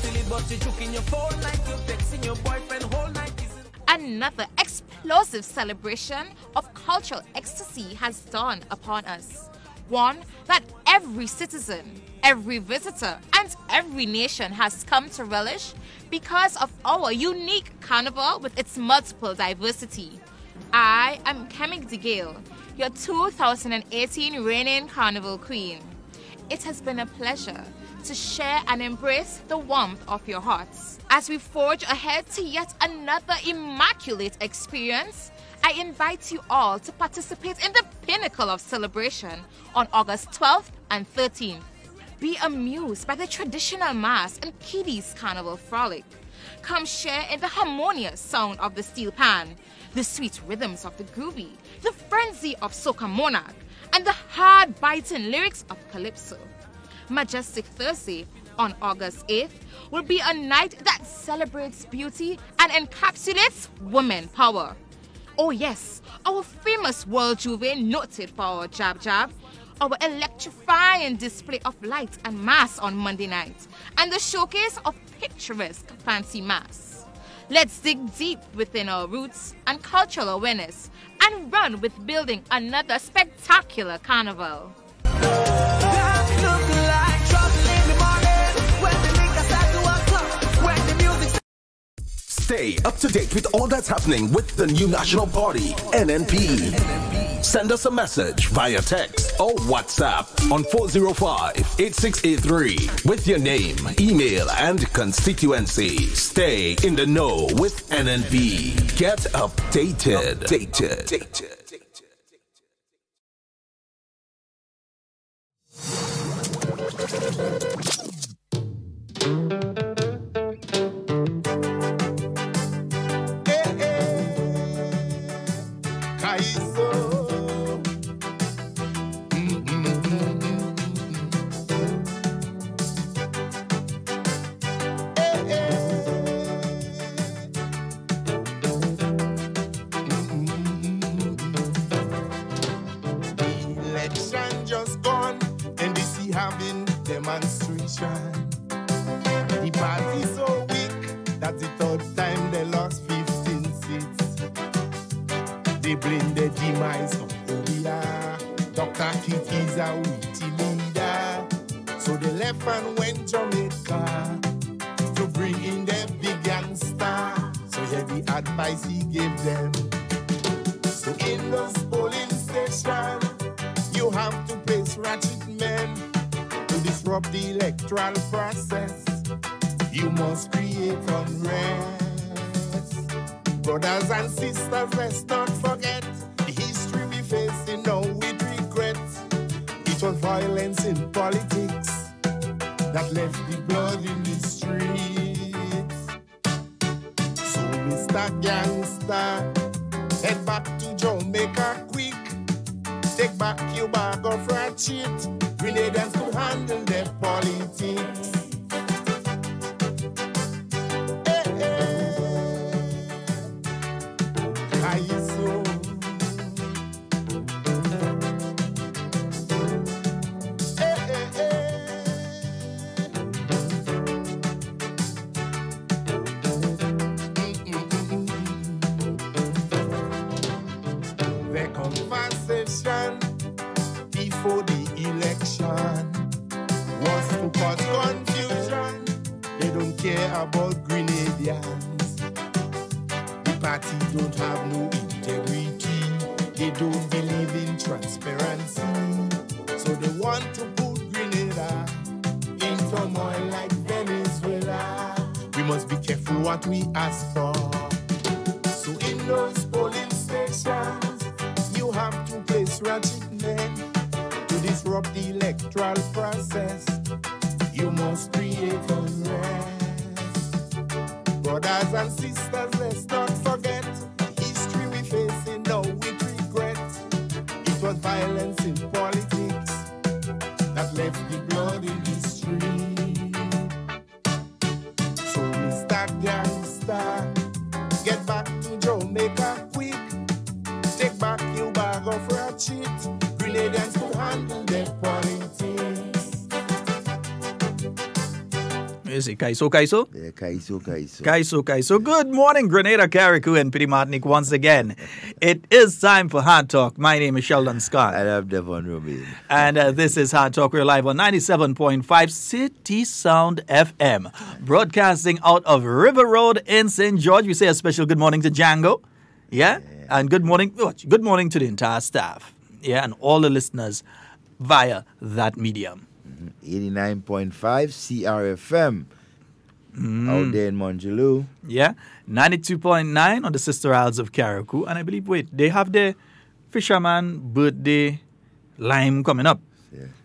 silly, but you're choking your phone like you're texting your boyfriend whole night. Another explosive celebration of cultural ecstasy has dawned upon us. One that every citizen, every visitor, and every nation has come to relish because of our unique carnival with its multiple diversity. I am Kemik DeGale, your 2018 reigning carnival queen. It has been a pleasure to share and embrace the warmth of your hearts. As we forge ahead to yet another immaculate experience, I invite you all to participate in the pinnacle of celebration on August 12th and 13th. Be amused by the traditional mass and kiddies carnival frolic. Come share in the harmonious sound of the steel pan, the sweet rhythms of the groovy, the frenzy of soca monarch, and the hard-biting lyrics of calypso. Majestic Thursday on August 8th will be a night that celebrates beauty and encapsulates women power. Oh yes, our famous World Juve noted for our jab jab, our electrifying display of light and mass on Monday night, and the showcase of picturesque fancy mass. Let's dig deep within our roots and cultural awareness and run with building another spectacular carnival. Stay up to date with all that's happening with the new national party, NNP. Send us a message via text or WhatsApp on 405-8683 with your name, email, and constituency. Stay in the know with NNP. Get updated. Election just gone, and they see having demonstration. The party so weak that the third time they lost 15 seats. They blame the demise of Obia. Dr. Kiki's a witty leader. So they left and went Jamaica to bring in the big gangster. So hear the advice he gave them. So in those polling stations, you have to place ratchet men to disrupt the electoral process. You must create unrest. Brothers and sisters, let's not forget the history we facing now with regret. It was violence in politics that left the blood in the streets. So Mr. Gangster, head back to Jamaica quick. Take back your bag of ratchet. Grenadians to handle their politics. The conversation before the election was to cause confusion. They don't care about Grenadians. The party don't have no integrity. They don't believe in transparency. So they want to put Grenada in turmoil like Venezuela. We must be careful what we ask for. So in those polling stations, you have to place ratchet men to disrupt the electoral process. You must create unrest. Brothers and sisters, let's not forget the history we facing now with regret. It was violence in politics that left the blood in the street. So Mr. Gangster, get back to Jamaica quick. Take back your bag of ratchet. Grenadians to handle their politics. you say? Kaiso? Yeah, Kaiso. Kaiso. Good morning, Grenada, Carriacou, and Pity Martinique once again. It is time for Hard Talk. My name is Sheldon Scott. I love Devon Romain. And this is Hard Talk. We're live on 97.5 City Sound FM, broadcasting out of River Road in St. George. We say a special good morning to Django. Yeah? And good morning to the entire staff. Yeah, and all the listeners via that medium. 89.5 CRFM out there in Monjaloo. Yeah, 92.9 on the Sister Isles of Carriacou. And I believe, they have the Fisherman Birthday Lime coming up.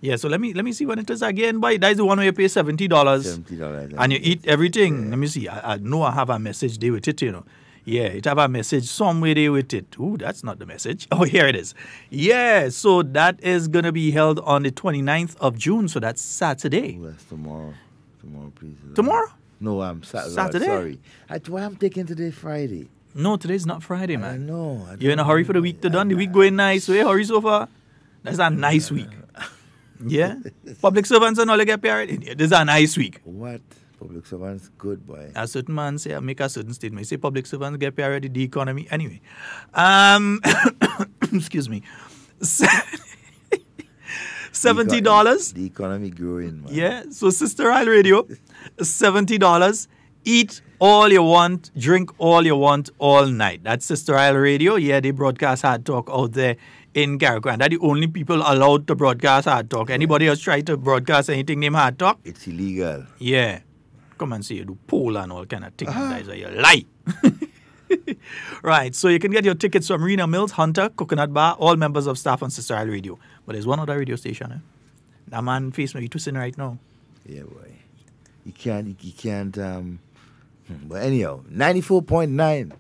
Yeah, so let me see what it is again, boy. That is the one where you pay $70. $70. And you eat everything. Yeah. Let me see. I know I have a message there with it, you know. Yeah, it have a message somewhere there with it. Ooh, that's not the message. Oh, here it is. Yeah, so that is going to be held on the 29th of June. So that's Saturday. Oh, that's tomorrow. Tomorrow, please. Tomorrow? No, I'm Saturday. Sorry. Why I'm taking today Friday? No, today's not Friday, man. I know. You're in a hurry for the week to done. The week going nice. So hurry so far. That's a nice week. Yeah? Public servants and all they get paid. This is a nice week. What? Public servants, good boy. A certain man say, make a certain statement. He say public servants get paid already, the economy. Anyway. Excuse me. $70. The economy growing, man. Yeah. So Sister Isle Radio, $70. Eat all you want, drink all you want all night. That's Sister Isle Radio. Yeah, they broadcast Hard Talk out there in Carriacou. And they're the only people allowed to broadcast Hard Talk. Anybody else try to broadcast anything named Hard Talk? It's illegal. Yeah. Come and see you do poll and all kind of things. That's a lie. Right. So you can get your tickets from Rena Mills, Hunter, Coconut Bar, all members of staff on Sister Isle Radio. But there's one other radio station. That man face me twisting right now. Yeah, boy. You can't. But anyhow, 94.9.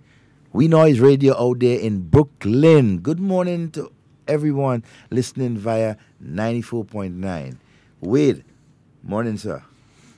We Noise Radio out there in Brooklyn. Good morning to everyone listening via 94.9. Wade, morning, sir.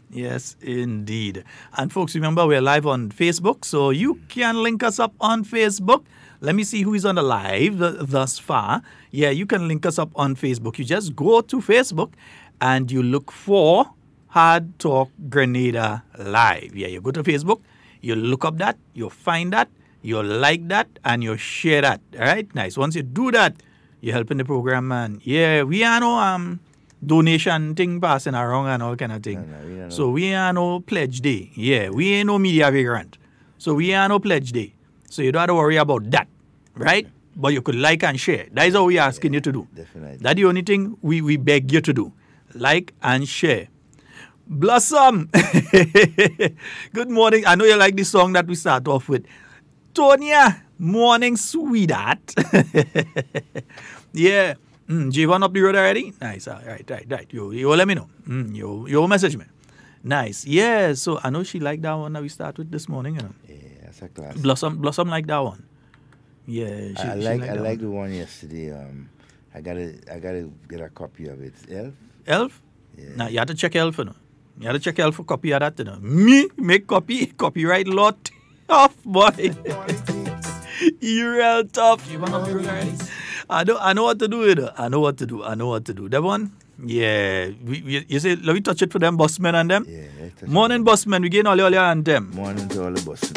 Yes, indeed. And folks, remember we're live on Facebook, so you can link us up on Facebook. Let me see who is on the live thus far. Yeah, you can link us up on Facebook. You just go to Facebook and you look for Hard Talk Grenada Live. Yeah, you go to Facebook, you look up that, you find that, you like that, and you share that. All right, nice. Once you do that, you're helping the program, man. Yeah, we are no donation thing passing around and all kind of thing. No, so we are no pledge day. Yeah, we ain't no media vagrant. So we are no pledge day. So you don't have to worry about that, right? But you could like and share. That is all we are asking you to do. Definitely. That's the only thing we beg you to do. Like and share. Blossom. Good morning. I know you like the song that we start off with. Tonya, morning, sweetheart. Yeah. Javon up the road already? Nice. Right. You let me know. You message me. Nice. Yeah, so I know she liked that one that we started with this morning. You know? Yeah, that's a class. Blossom liked that one. Yeah, I like the one yesterday. I gotta get a copy of it. Elf? Yeah. Now you have to check Elf, you know. You have to check Elf for copy of that, you know. Me make copyright lot off, boy. You real tough. You want to be already? I know what to do with it. I know what to do. That one? Yeah. You say, let me touch it for them bossmen and them? Yeah. Morning, bossmen. We gain all your and them. Morning to all the bossmen.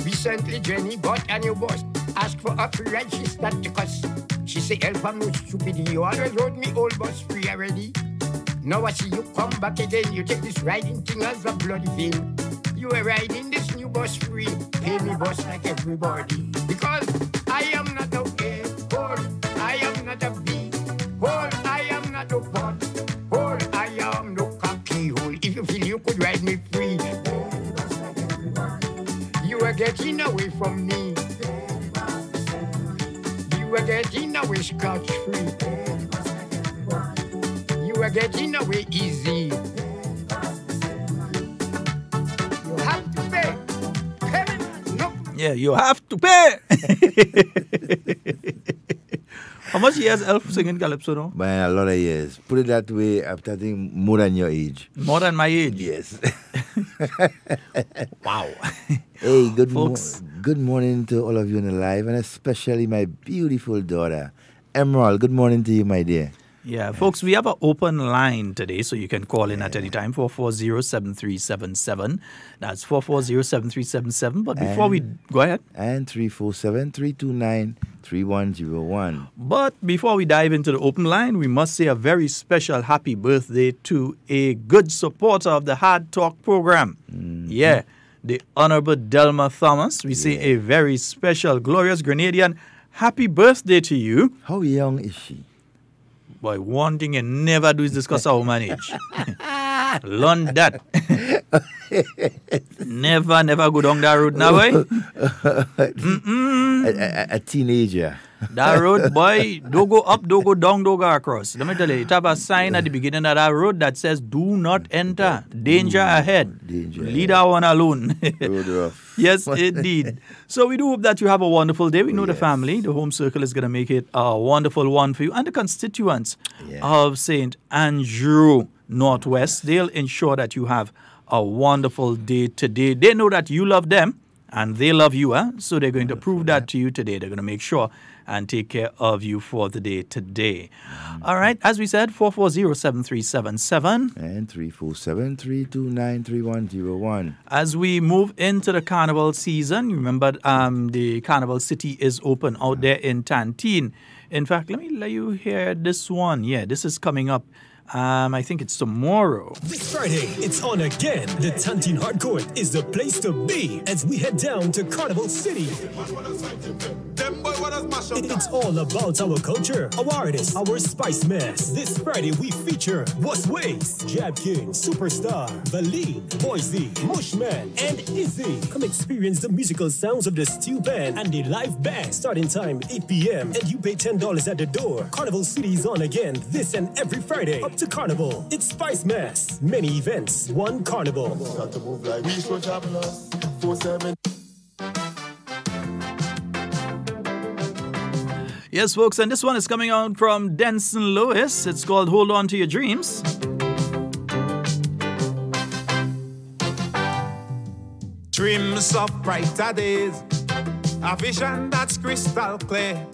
Recently, Jenny bought a new boss. Ask for a free ride, she start to cuss. She say, help, I'm no stupid. You always rode me old bus free already. Now I see you come back again. You take this riding thing as a bloody thing. You are riding this new bus free. Pay me bus like everybody. Because I am not a A-hole. I am not a B-hole. I am not a pot-hole. I am no cocky hole. If you feel you could ride me free, pay me bus like everybody. You are getting away from me. You are getting away scotch-free. You are getting away easy. You have to pay. Payment, no. Yeah, you have to pay. How much years Elf singing calypso now? Man, a lot of years. Put it that way, after I think more than your age. More than my age? Yes. Wow. Hey, Folks. good morning to all of you in the live, and especially my beautiful daughter, Emerald. Good morning to you, my dear. Yeah, folks, we have an open line today, so you can call in at any time, 440-7377. That's 440-7377. But before we... Go ahead. And 347-329-3101. But before we dive into the open line, we must say a very special happy birthday to a good supporter of the Hard Talk program. Yeah, the Honorable Delma Thomas. We say a very special, glorious Grenadian happy birthday to you. How young is she? Boy, one thing you never do is discuss our woman age. Learn that. never go down that road now, boy. A teenager. That road, boy, don't go up, don't go down, don't go across. Let me tell you, it have a sign at the beginning of that road that says, do not enter. Danger ahead. Danger Lead our one alone. Road rough. Yes, indeed. So we do hope that you have a wonderful day. We know the family, the home circle is going to make it a wonderful one for you. And the constituents of St. Andrew Northwest, they'll ensure that you have a wonderful day today. They know that you love them and they love you, so they're going to prove that to you today. They're going to make sure and take care of you for the day today. All right, as we said, 440-7377. And 347-329-3101. As we move into the carnival season, remember the carnival city is open out there in Tantine. In fact, let me let you hear this one. Yeah, this is coming up. I think it's tomorrow. This Friday, it's on again. The Tantine Hardcourt is the place to be as we head down to Carnival City. It's all about our culture, our artists, our spice mess. This Friday, we feature WeiVybz, Jab King, Superstar, Valine, Boise, Mushman, and Izzy. Come experience the musical sounds of the steel band and the live band. Starting time 8 p.m. and you pay $10 at the door. Carnival City is on again this and every Friday. Up to Carnival. It's Spice Mess. Many events, one Carnival. Yes, folks, and this one is coming out from Denson Lewis. It's called Hold On to Your Dreams. Dreams of brighter days, a vision that's crystal clear.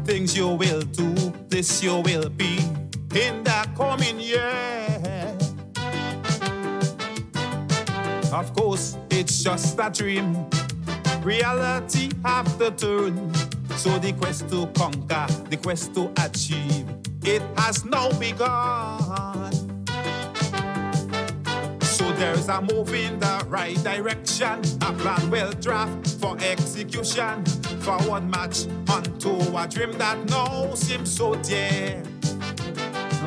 Things you will do, this you will be in the coming year. Of course, it's just a dream. Reality have to turn. So the quest to conquer, the quest to achieve, it has now begun. So there's a move in the right direction, a plan well draft for execution. Forward march onto a dream that now seems so dear.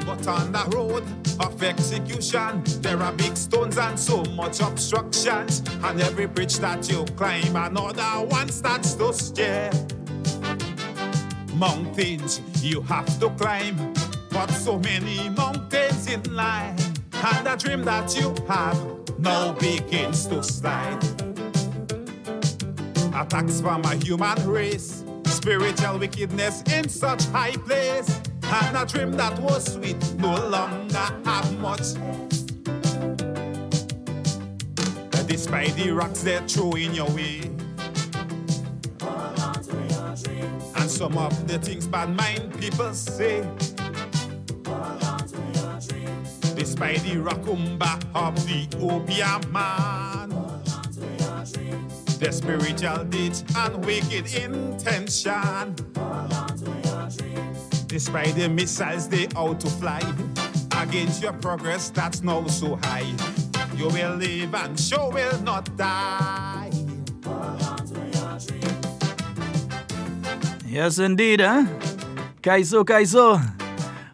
But on the road of execution, there are big stones and so much obstructions. And every bridge that you climb, another one starts to stare. Mountains you have to climb, but so many mountains in line. And the dream that you have now begins to slide. Attacks from a human race, spiritual wickedness in such high place. And a dream that was sweet no longer have much. Despite the rocks they're throwing your way, hold on to your dreams. And some of the things bad mind people say, hold on to your dreams. Despite the racumba of the opium man, hold on to your dreams. The spiritual ditch and wicked intention, hold on to your dreams. Despite the missiles they out to fly against your progress that's now so high, you will live and you will not die. Hold on to your dream. Yes, indeed, huh? Kaiso.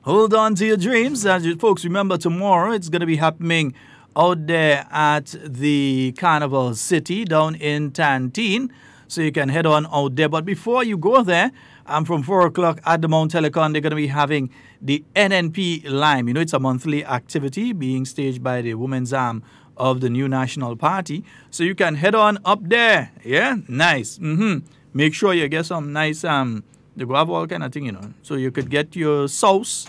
Hold on to your dreams. As you folks remember, tomorrow it's going to be happening out there at the Carnival City down in Tantine. So you can head on out there. But before you go there, from 4 o'clock at the Mount Telecon, they're going to be having the NNP Lime. You know, it's a monthly activity being staged by the women's arm of the new National Party. So you can head on up there. Yeah, nice. Make sure you get some nice They go have all kind of thing, you know. So you could get your sauce.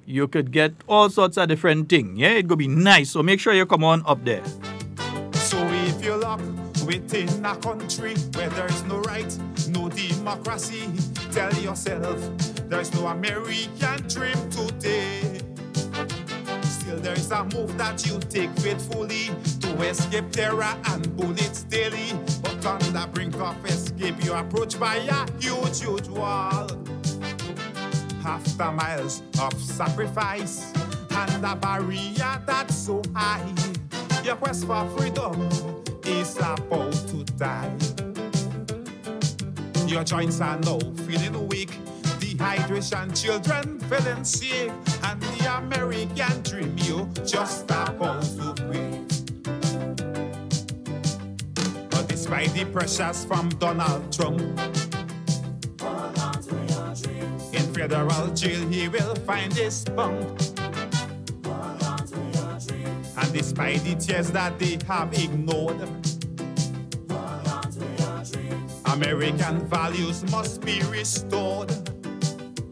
You could get all sorts of different things. Yeah, it could be nice. So make sure you come on up there. So if you're locked within a country where there's no right, no democracy, tell yourself there's no American dream today. Still there's a move that you take faithfully to escape terror and bullets daily. But on the brink of escape, you're approached by a huge, huge wall. After miles of sacrifice and a barrier that's so high, your quest for freedom is about to die. Your joints are now feeling weak, dehydration, children feeling sick, and the American dream you just about to quit. But despite the pressures from Donald Trump, hold on to your dreams. In federal jail he will find his bunk. Hold on to your dreams. And despite the tears that they have ignored, hold on to your dreams. American values must be restored.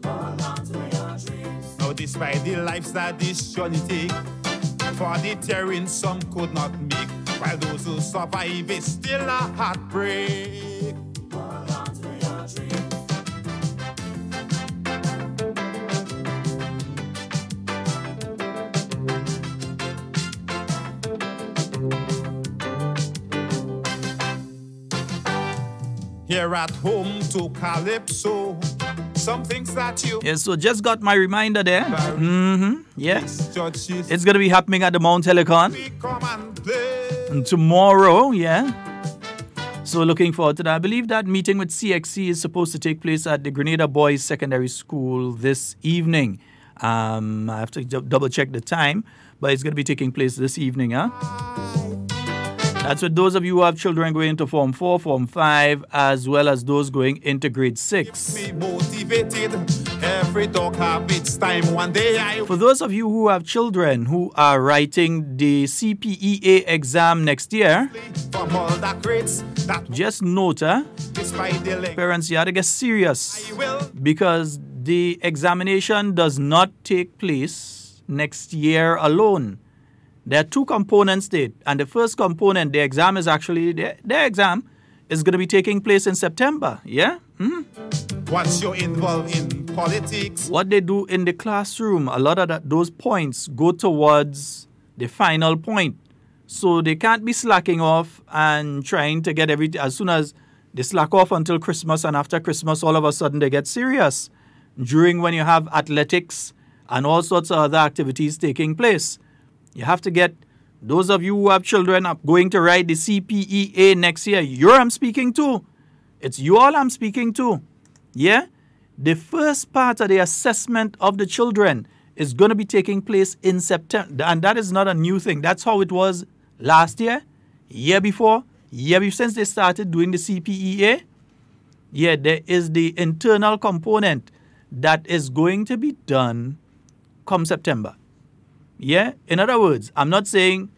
Hold on to your dreams. Now despite the lives that this journey take, for the terrain some could not make, while those who survive is still a heartbreak. Hold on to your dreams. Here at home to Calypso, some things that you... Yes, so just got my reminder there. Yes. Judges, It's going to be happening at the Mount Helicon we come and play. tomorrow, yeah. So looking forward to that. I believe that meeting with CXC is supposed to take place at the Grenada Boys Secondary School this evening. I have to double check the time, but it's going to be taking place this evening, huh? That's for those of you who have children going into Form 4, Form 5, as well as those going into Grade 6. Be motivated. Every dog have its time. One day For those of you who have children who are writing the CPEA exam next year, from all the crates that just note, despite the length, parents, you have to get serious I will because the examination does not take place next year alone. There are two components to it, and the first component, the exam is actually, their exam is going to be taking place in September, yeah? once you're involved in politics, What they do in the classroom, a lot of those points go towards the final point. So they can't be slacking off and trying to get everything. As soon as they slack off until Christmas, and after Christmas, all of a sudden they get serious. During when you have athletics and all sorts of other activities taking place. You have to get those of you who have children up going to write the CPEA next year. I'm speaking to. It's you all I'm speaking to. Yeah? The first part of the assessment of the children is going to be taking place in September. And that is not a new thing. That's how it was last year, year before, since they started doing the CPEA. Yeah, there is the internal component that is going to be done come September. Yeah? In other words, I'm not saying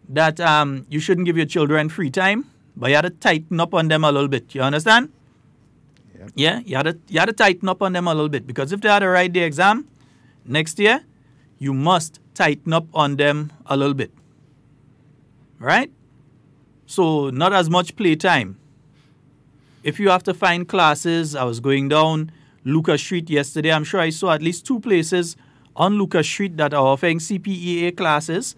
that you shouldn't give your children free time, but you have to tighten up on them a little bit. You understand? Yep. Yeah? You have to tighten up on them a little bit. Because if they had to write the exam next year, you must tighten up on them a little bit. Right? So, not as much playtime. If you have to find classes, I was going down Lucas Street yesterday. I'm sure I saw at least 2 places on Lucas Street that are offering CPEA classes.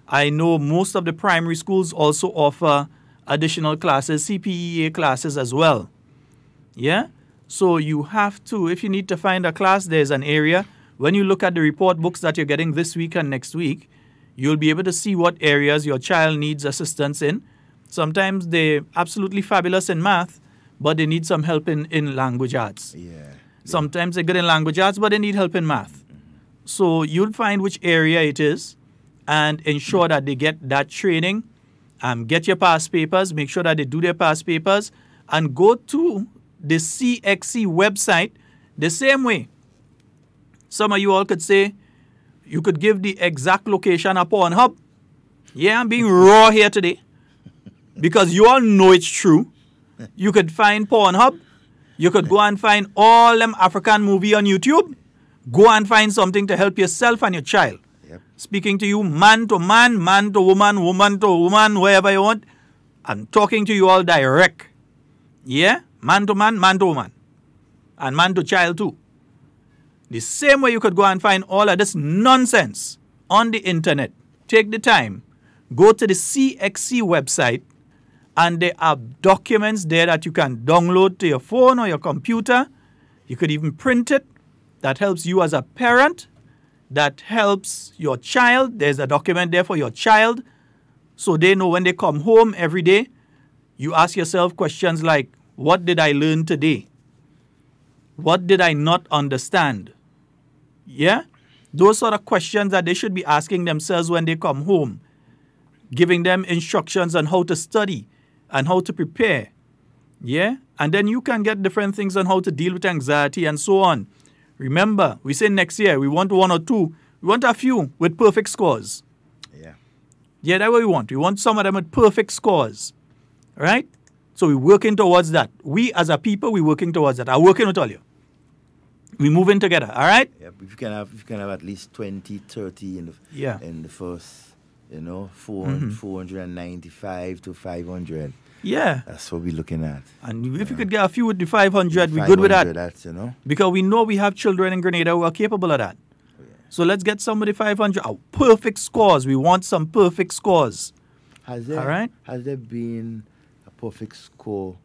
I know most of the primary schools also offer additional classes, CPEA classes as well. Yeah? So you have to, if you need to find a class, there's an area. When you look at the report books that you're getting this week and next week, you'll be able to see what areas your child needs assistance in. Sometimes they're absolutely fabulous in math, but they need some help in language arts. Yeah. Sometimes they're good in language arts, but they need help in math. So you'll find which area it is and ensure that they get that training. Get your past papers, make sure that they do their past papers, and go to the CXC website the same way. Some of you all could say, you could give the exact location of Pornhub. Yeah, I'm being raw here today because you all know it's true. You could find Pornhub You could go and find all them African movie on YouTube. Go and find something to help yourself and your child. Yep. Speaking to you man to man, man to woman, woman to woman, wherever you want. I'm talking to you all direct. Yeah? Man to man, man to woman. And man to child too. The same way you could go and find all of this nonsense on the internet. Take the time. Go to the CXC website. And there are documents there that you can download to your phone or your computer. You could even print it. That helps you as a parent. That helps your child. There's a document there for your child. So they know when they come home every day, you ask yourself questions like, what did I learn today? What did I not understand? Yeah? Those sort of questions that they should be asking themselves when they come home. Giving them instructions on how to study and how to prepare. Yeah? And then you can get different things on how to deal with anxiety and so on. Remember, we say next year we want 1 or 2. We want a few with perfect scores. Yeah. Yeah, that's what we want. We want some of them with perfect scores. Right? So we're working towards that. We as a people, we're working towards that. I'm working with all you. We're moving together. All right? Yeah, if you can have at least 20, 30 in the first, 495 to 500. Yeah. That's what we're looking at. And if you could get a few with the 500, we're good with that. That's, Because we know we have children in Grenada who are capable of that. Oh, yeah. So let's get some of the 500. Oh, perfect scores. We want some perfect scores. All right? Has there been a perfect score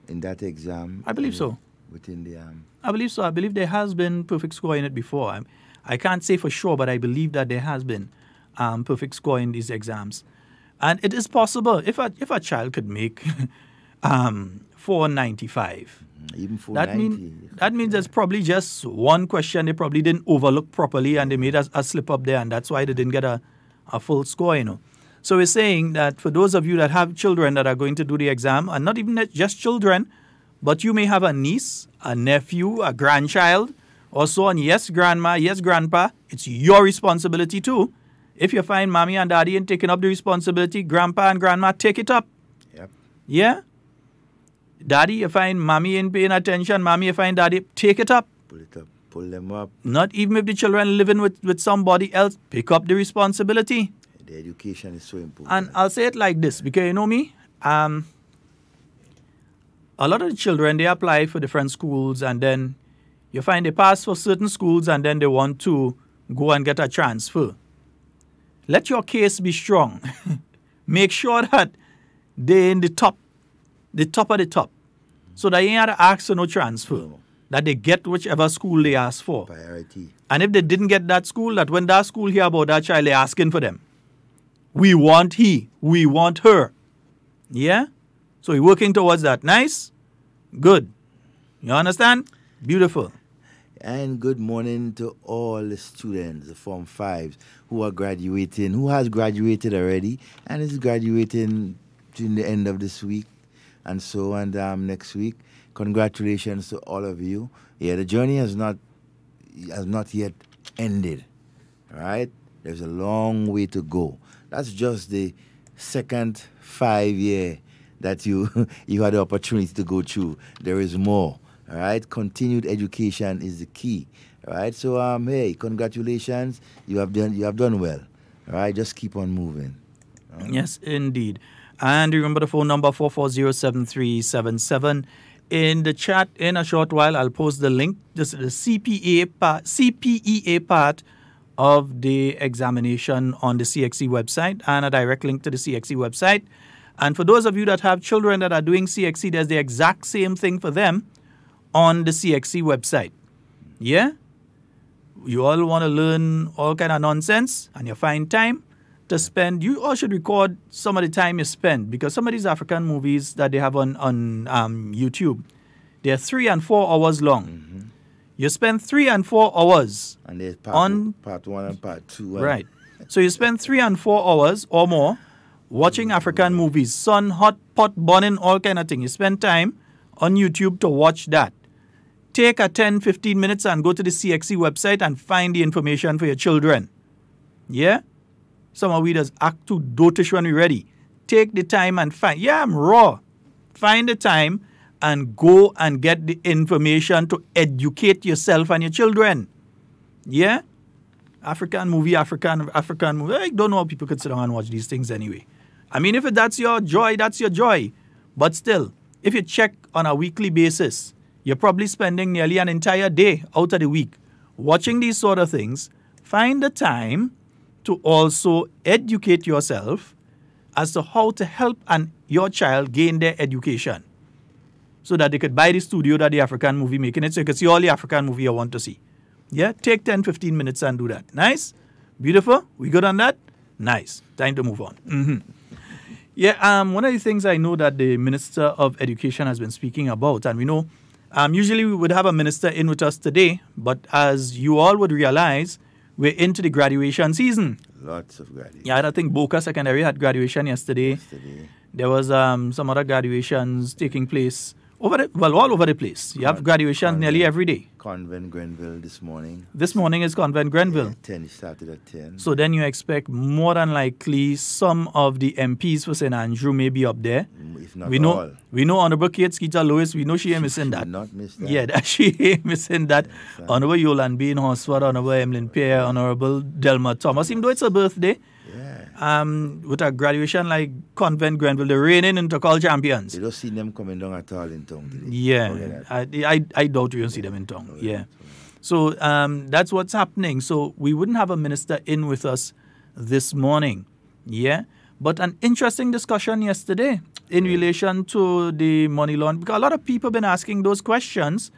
in that exam? I believe so. Within the... I believe so. I believe there has been perfect score in it before. I can't say for sure, but I believe that there has been perfect score in these exams. And it is possible if a child could make 495. Even 490. That means there's probably just one question they probably didn't overlook properly and they made a slip up there, and that's why they didn't get a full score, So we're saying that for those of you that have children that are going to do the exam, and not even just children, but you may have a niece, a nephew, a grandchild, or so on. Yes, grandma, yes, grandpa, it's your responsibility too. If you find mommy and daddy ain't taking up the responsibility, grandpa and grandma, take it up. Yep. Yeah? Daddy, you find mommy ain't paying attention, mommy, you find daddy, take it up. Pull it up, pull them up. Not even if the children living with somebody else, pick up the responsibility. The education is so important. And I'll say it like this, because you know me, a lot of the children, they apply for different schools, and then you find they pass for certain schools, and then they want to go and get a transfer. Let your case be strong. Make sure that they're in the top of the top, so that you ain't have to ask for no transfer. No. That they get whichever school they ask for. Priority. And if they didn't get that school, that when that school hear about that child, they're asking for them. We want he. We want her. Yeah? So we're working towards that. Nice? Good. You understand? Beautiful. And good morning to all the students, the Form 5s who are graduating, who has graduated already and is graduating during the end of this week and so on next week. Congratulations to all of you. Yeah, the journey has not yet ended. All right? There's a long way to go. That's just the second 5 year that you had the opportunity to go through. There is more. All right, continued education is the key. All right, so hey, congratulations, you have done well. All right, just keep on moving. Yes, indeed. And remember the phone number 440-7377. In the chat, in a short while, I'll post the link. This is the CPEA part of the examination on the CXC website, and a direct link to the CXC website. And for those of you that have children that are doing CXC, there's the exact same thing for them on the CXC website. Yeah? You all want to learn all kind of nonsense and you find time to spend. You all should record some of the time you spend, because some of these African movies that they have on YouTube, they're 3 and 4 hours long. Mm-hmm. You spend 3 and 4 hours. And there's part 1 and part 2. Right. So you spend 3 and 4 hours or more watching African movies, sun, hot, pot, burning, all kind of thing. You spend time on YouTube to watch that. Take a 10-15 minutes and go to the CXC website and find the information for your children. Yeah? Some of we just act too dotish when we're ready. Take the time and find. Yeah, I'm raw. Find the time and go and get the information to educate yourself and your children. Yeah? African movie. I don't know how people could sit down and watch these things anyway. I mean, if that's your joy, that's your joy. But still, if you check on a weekly basis, you're probably spending nearly an entire day out of the week watching these sort of things. Find the time to also educate yourself as to how to help your child gain their education so that they could buy the studio that the African movie making it so you can see all the African movie you want to see. Yeah, take 10, 15 minutes and do that. Nice? Beautiful? We good on that? Nice. Time to move on. Mm-hmm. Yeah, one of the things I know that the Minister of Education has been speaking about, and we know usually we would have a minister in with us today, but as you all would realize, we're into the graduation season. Lots of graduation. Yeah, I think Boca Secondary had graduation yesterday. There was some other graduations taking place all over the place. You have graduation nearly every day. Convent Grenville this morning. This morning is Convent Grenville. Yeah, 10, it started at 10. So then you expect more than likely some of the MPs for St. Andrew may be up there. If not all. We know Honorable Kate Skeeter Lewis, we know she ain't missing that. Not miss that. Yeah, she ain't missing that. Yes, Honorable Yolan Bean Horsford, Honorable Emlyn Pierre, Honorable Delma Thomas, even though it's a birthday. Yeah. With a graduation like Convent Grenville, the reigning intercol champions. You don't see them coming down at all in town today. Yeah, I doubt you don't see them in town. Yeah. So that's what's happening. So we wouldn't have a minister in with us this morning. Yeah. But an interesting discussion yesterday in relation to the money laundering, because a lot of people have been asking those questions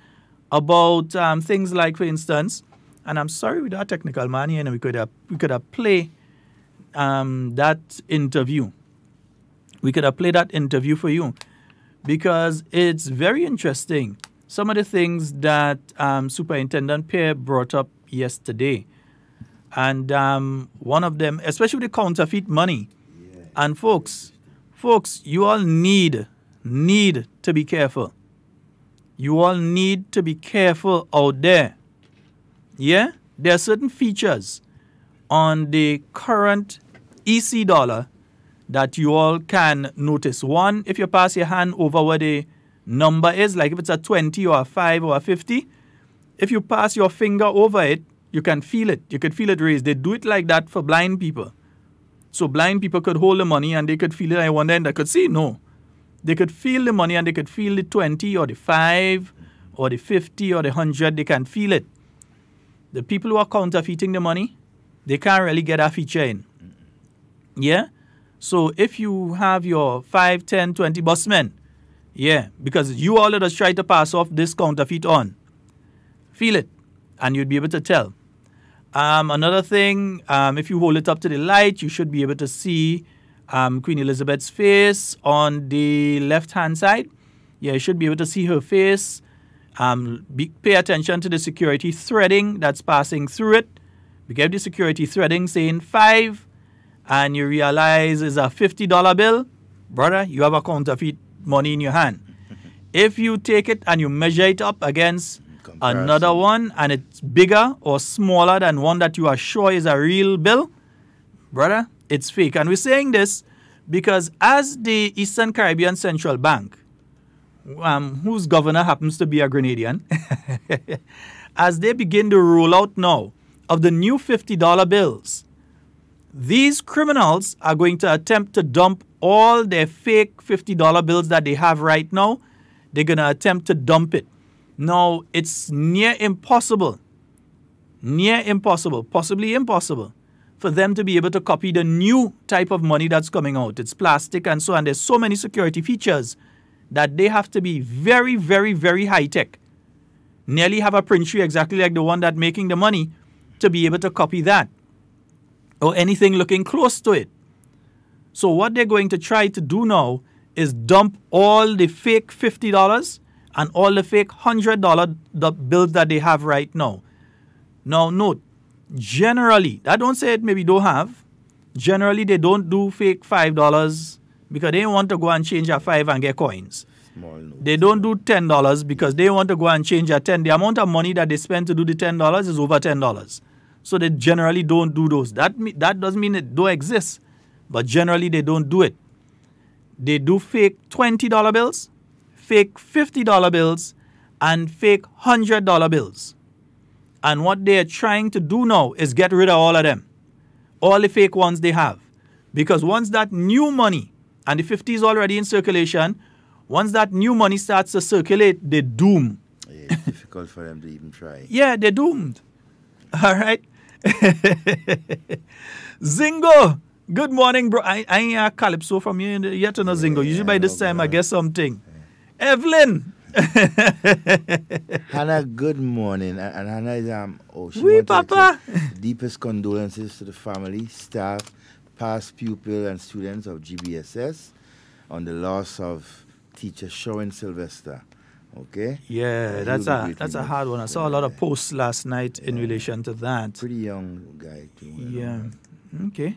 about things like, for instance, and I'm sorry with our technical man here, and we could have played that interview. We could have played that interview for you because it's very interesting. Some of the things that Superintendent Pierre brought up yesterday, and one of them, especially the counterfeit money. Yeah. And folks, you all need to be careful. You all need to be careful out there. Yeah, there are certain features on the current EC dollar that you all can notice. One, if you pass your hand over where the number is, like if it's a 20 or a 5 or a 50, if you pass your finger over it, you can feel it. You could feel it raise. They do it like that for blind people. So blind people could hold the money and they could feel it. I wonder and they could see. No. They could feel the money and they could feel the 20 or the 5 or the 50 or the 100. They can feel it. The people who are counterfeiting the money, they can't really get that feature in. Yeah? So if you have your 5, 10, 20 busmen, yeah, because you all just try to pass off this counterfeit on. Feel it, and you'd be able to tell. Another thing, if you hold it up to the light, you should be able to see Queen Elizabeth's face on the left-hand side. Yeah, you should be able to see her face. Pay attention to the security threading that's passing through it. You get the security threading saying 5, and you realize it's a $50 bill. Brother, you have a counterfeit money in your hand. If you take it and you measure it up against another one and it's bigger or smaller than one that you are sure is a real bill, brother, it's fake. And we're saying this because as the Eastern Caribbean Central Bank, whose governor happens to be a Grenadian, as they begin to roll out now of the new $50 bills, these criminals are going to attempt to dump all their fake $50 bills that they have right now. They're going to attempt to dump it. Now, it's near impossible, possibly impossible, for them to be able to copy the new type of money that's coming out. It's plastic and so on. There's so many security features that they have to be very, very, very high-tech. Nearly have a print tree exactly like the one that's making the money to be able to copy that or anything looking close to it. So what they're going to try to do now is dump all the fake $50 and all the fake $100 bills that they have right now. Now note, generally, I don't say it maybe don't have. Generally, they don't do fake $5 because they want to go and change a 5 and get coins. They don't do $10 because they want to go and change a 10. The amount of money that they spend to do the $10 is over $10. So they generally don't do those. That doesn't mean it don't exist, but generally they don't do it. They do fake $20 bills, fake $50 bills and fake $100 bills. And what they are trying to do now is get rid of all of them, all the fake ones they have. Because once that new money, and the 50 is already in circulation, once that new money starts to circulate, they're doomed. Yeah, it's difficult for them to even try. Yeah, they're doomed. All right. Zingo, good morning, bro. I ain't a Calypso from you yet to know Zingo. Usually by this time, I guess something. Yeah. Evelyn. Hannah, good morning. And Hannah is she Oui, wanted Papa. deepest condolences to the family, staff, past pupil and students of GBSS on the loss of teacher Sharon Sylvester. Okay? Yeah, that's a hard one. I saw a lot of posts last night in relation to that. Pretty young guy too. Yeah. Okay.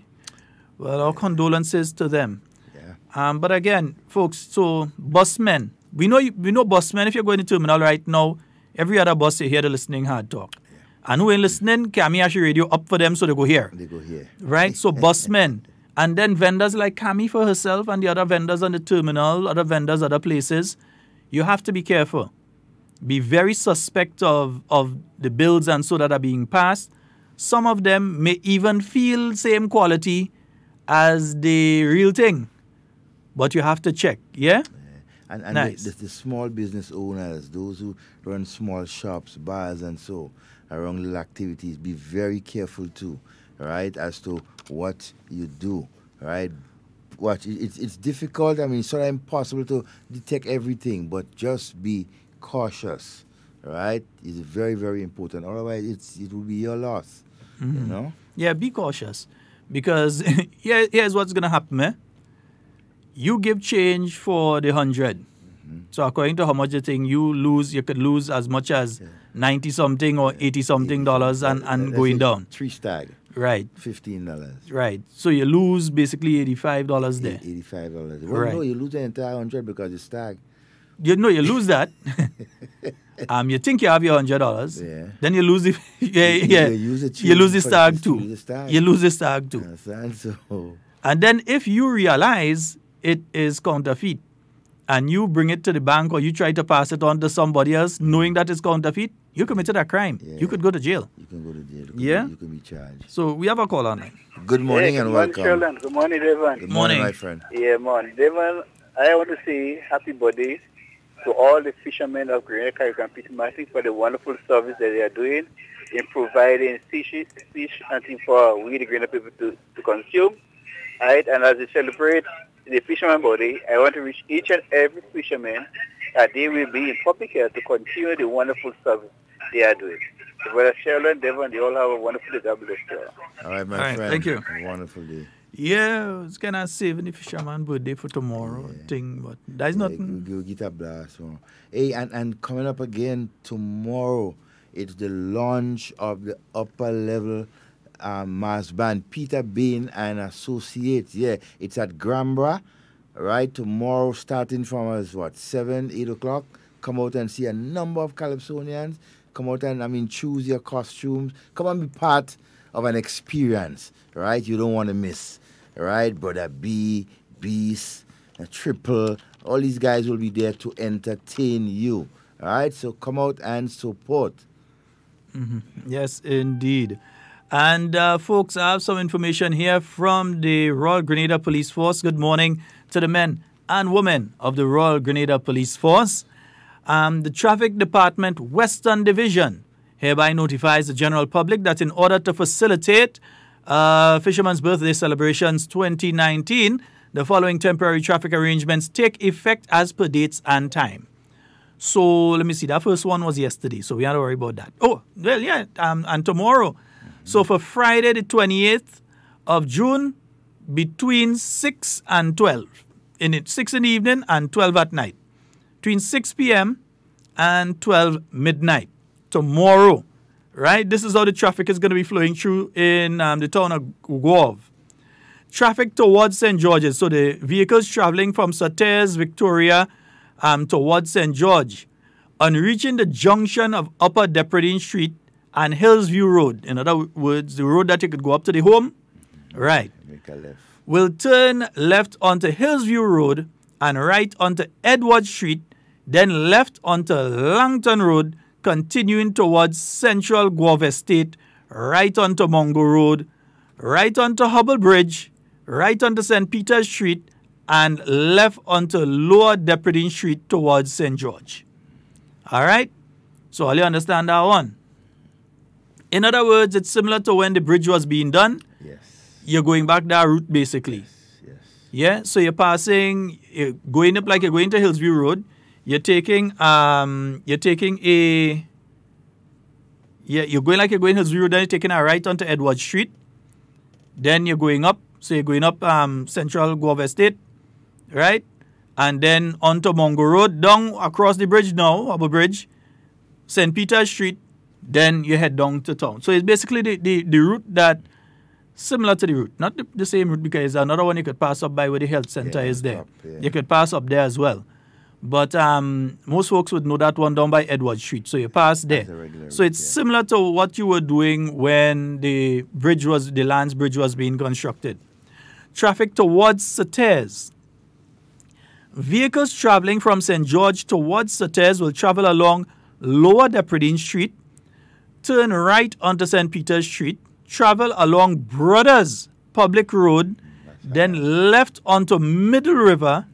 Well, our condolences to them. Yeah. But again, folks, so busmen. We know busmen. If you're going to terminal right now, every other bus you hear the listening hard talk. Yeah. And who ain't listening, Cami has your radio up for them so they go here. They go here. Right? So busmen. And then vendors like Cami for herself and the other vendors on the terminal, other vendors, other places, you have to be careful. Be very suspect of the bills and so that are being passed. Some of them may even feel same quality as the real thing. But you have to check, yeah? And nice. the small business owners, those who run small shops, bars and so around little activities, be very careful too, right, as to what you do, right? Watch, it's difficult. I mean, it's sort of impossible to detect everything, but just be cautious, right? It's very, very important. Otherwise, it will be your loss, you know? Yeah, be cautious. Because here's what's going to happen, eh? You give change for the 100. So according to how much you think you could lose as much as 90-something or 80-something dollars and going down. 3 stag. Right. $15. Right. So you lose basically $85 there. $85. Well, right. No, you lose the entire 100 because it's stag. You lose that. You think you have your $100. Yeah. Then you lose the you lose the stag too. You lose the stag too. So. And then if you realize it is counterfeit and you bring it to the bank or you try to pass it on to somebody else knowing that it's counterfeit, you committed a crime. Yeah. You could go to jail. You can go to jail. You can be charged. So we have a call online. Good morning and welcome. Sheldon. Good morning, Devon. Good morning, my friend. Yeah, man. Devon, I want to say happy birthday to all the fishermen of Grenada, Carriacou, for the wonderful service that they are doing in providing fish and things for we, the Grenada people, to consume. Right? And as we celebrate the Fisherman Birthday, I want to wish each and every fisherman that they will be in public health to continue the wonderful service they are doing. So brother Sheldon, Devon, they all have a wonderful day. God bless you. All right, my friend. Thank you. A wonderful day. Yeah, I was going to save the Fisherman Birthday for tomorrow thing, but there's nothing. We'll get a blast. So. Hey, and coming up again tomorrow, it's the launch of the upper level mass band, Peter Bain and Associates. Yeah, it's at Grambra, right? Tomorrow, starting from 7, 8 o'clock. Come out and see a number of Calypsonians. Come out and, choose your costumes. Come and be part of an experience, right? You don't want to miss, right? Brother B, Beast, Triple, all these guys will be there to entertain you, all right? So come out and support. Yes, indeed. And folks, I have some information here from the Royal Grenada Police Force. Good morning to the men and women of the Royal Grenada Police Force. The Traffic Department Western Division hereby notifies the general public that in order to facilitate Fisherman's Birthday Celebrations 2019, the following temporary traffic arrangements take effect as per dates and time. So let me see. That first one was yesterday, so we don't worry about that. Oh, well, yeah, and tomorrow. So for Friday, the 28th of June, between 6 and 12. 6 in the evening and 12 at night. Between 6 p.m. and 12 midnight. Tomorrow, right? This is how the traffic is going to be flowing through in the town of Guav. Traffic towards St. George's. So the vehicles traveling from Sauters, Victoria, towards St. George. On reaching the junction of Upper Depredine Street and Hillsview Road, in other words, the road that you could go up to the home, right, make a left. Will turn left onto Hillsview Road and right onto Edward Street, then left onto Langton Road, continuing towards Central Guave Estate, right onto Mongo Road, right onto Hubble Bridge, right onto St. Peter's Street, and left onto Lower Depredine Street towards St. George. All right? So all you understand that one. In other words, it's similar to when the bridge was being done. Yes. You're going back that route, basically. Yes. Yeah? So you're passing, you're going up like you're going to Hillsview Road. You're going like you're going Hillsview Road, then you're taking a right onto Edward Street. Then you're going up. So you're going up Central Guave Estate, right? And then onto Mongo Road, down across the bridge now, Harbor Bridge, St. Peter's Street, then you head down to town. So it's basically the route that, similar to the route, not the same route, because there's another one you could pass up by where the health center is there. You could pass up there as well. But most folks would know that one down by Edward Street. So you pass there. So it's similar to what you were doing when the Lands Bridge was being constructed. Traffic towards Sauters. Vehicles traveling from St. George towards Sauters will travel along Lower Depredine Street, turn right onto St. Peter's Street, travel along Brothers Public Road, then left onto Middle River,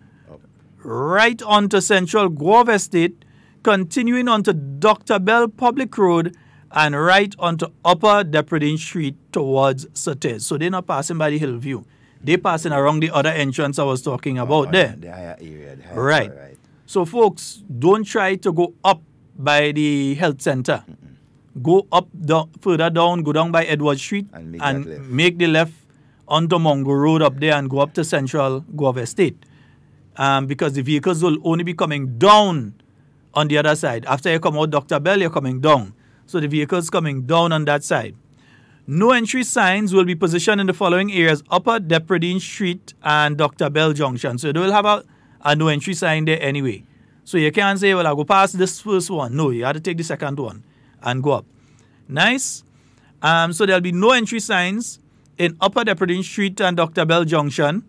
right onto Central Guave Estate, continuing onto Dr. Bell Public Road, and right onto Upper Depredine Street towards Sauters. So they're not passing by the Hillview. They're passing around the other entrance I was talking about there. The higher area. Right. So folks, don't try to go up by the health center. Go up, further down, go down by Edward Street and make the left onto Mongo Road up there and go up to Central Guave Estate. Because the vehicles will only be coming down on the other side. After you come out Dr. Bell, you're coming down. So the vehicles coming down on that side. No entry signs will be positioned in the following areas: Upper Depredine Street and Dr. Bell Junction. So they will have a no entry sign there anyway. So you can't say, well, I'll go past this first one. No, you have to take the second one and go up. Nice. So there'll be no entry signs in Upper Depredine Street and Dr. Bell Junction,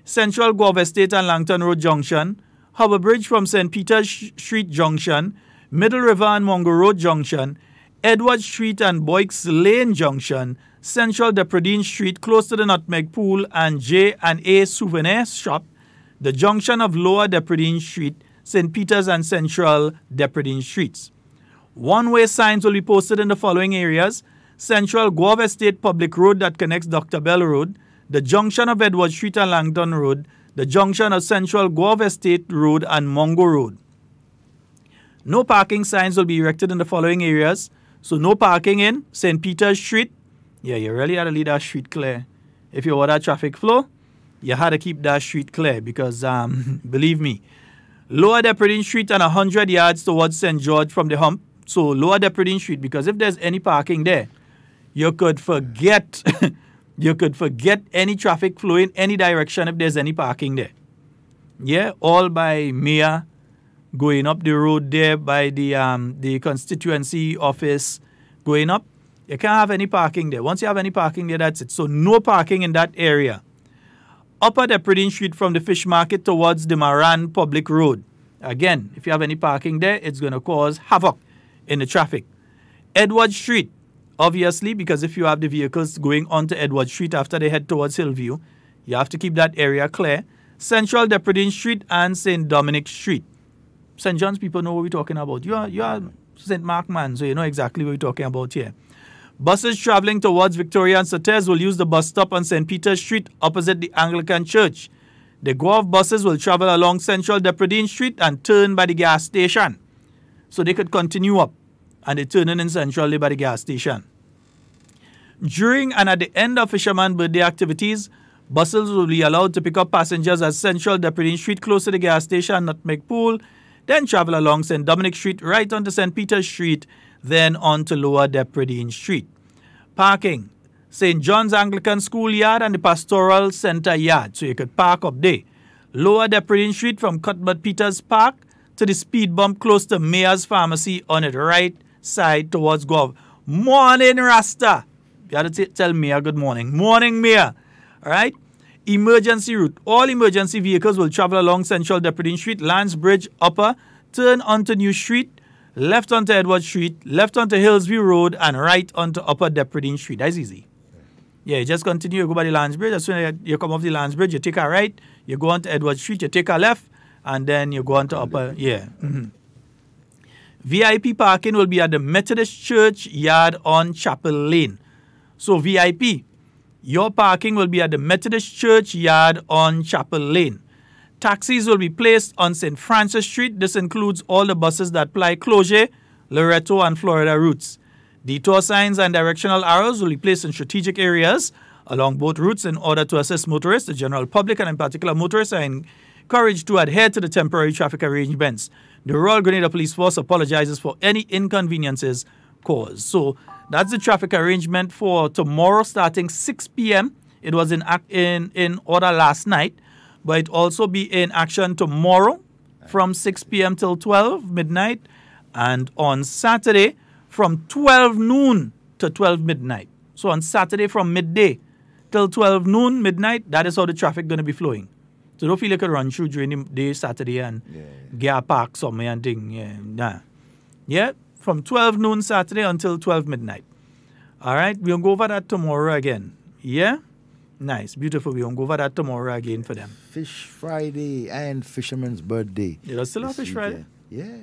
Central Guave Estate and Langton Road Junction, Harbor Bridge from St. Peter's Street Junction, Middle River and Mongo Road Junction, Edward Street and Boyks Lane Junction, Central Depredine Street close to the Nutmeg Pool and J&A Souvenir Shop, the junction of Lower Depredine Street, St. Peter's and Central Depredine Streets. One-way signs will be posted in the following areas: Central Guave Estate Public Road that connects Dr. Bell Road, the junction of Edward Street and Langton Road, the junction of Central Guave Estate Road and Mongo Road. No parking signs will be erected in the following areas. So no parking in St. Peter's Street. Yeah, you really had to leave that street clear. If you want that traffic flow, you had to keep that street clear because, believe me, Lower Depredine Street and 100 yards towards St. George from the hump. So Lower Depredine Street, because if there's any parking there, you could forget any traffic flow in any direction if there's any parking there. Yeah, all by Mia, going up the road there by the constituency office, going up. You can't have any parking there. Once you have any parking there, that's it. So no parking in that area. Upper Depredine Street from the fish market towards the Maran Public Road. Again, if you have any parking there, it's going to cause havoc in the traffic. Edward Street, obviously, because if you have the vehicles going onto Edward Street after they head towards Hillview, you have to keep that area clear. Central Depredine Street and St. Dominic Street. St. John's people know what we're talking about. You are St. Mark man, so you know exactly what we're talking about here. Buses traveling towards Victoria and Sauters will use the bus stop on St. Peter's Street opposite the Anglican Church. The Guave buses will travel along Central Depredine Street and turn by the gas station. So they could continue up and they turn in centrally by the gas station. During and at the end of Fisherman birthday activities, buses will be allowed to pick up passengers at Central Depredine Street close to the gas station, Nutmeg Pool, then travel along St. Dominic Street right onto St. Peter's Street, then on to Lower Depredine Street. Parking: St. John's Anglican Schoolyard and the Pastoral Center Yard. So you could park up there. Lower Depredine Street from Cuthbert Peters Park to the speed bump close to Mayor's Pharmacy on the right side towards Guave. Morning, Rasta. You have to tell Mayor good morning. Morning, Mayor. All right. Emergency route. All emergency vehicles will travel along Central Deputy Street, Lance Bridge, Upper, turn onto New Street, left onto Edward Street, left onto Hillsview Road, and right onto Upper Deputy Street. That's easy. Yeah, you just continue, you go by the Lance Bridge. As soon as you come off the Lance Bridge, you take a right, you go onto Edward Street, you take a left, and then you go onto Upper, yeah. VIP parking will be at the Methodist Church Yard on Chapel Lane. So VIP, your parking will be at the Methodist Church Yard on Chapel Lane. Taxis will be placed on St. Francis Street. This includes all the buses that ply Cloche, Loretto, and Florida routes. Detour signs and directional arrows will be placed in strategic areas along both routes in order to assist motorists. The general public and in particular motorists are encouraged to adhere to the temporary traffic arrangements. The Royal Grenada Police Force apologizes for any inconveniences caused. So that's the traffic arrangement for tomorrow starting 6 p.m. It was in order last night, but it also be in action tomorrow from 6 p.m. till 12 midnight, and on Saturday from 12 noon to 12 midnight. So on Saturday from midday till 12 noon midnight, that is how the traffic going to be flowing. So don't feel like you run through during the day Saturday and get a park somewhere and thing. Yeah, from 12 noon Saturday until 12 midnight. All right, we'll go over that tomorrow again. Yeah? Nice, beautiful. We'll go over that tomorrow again for them. Fish Friday and Fisherman's Birthday. You know, still have Fish Friday? Yeah.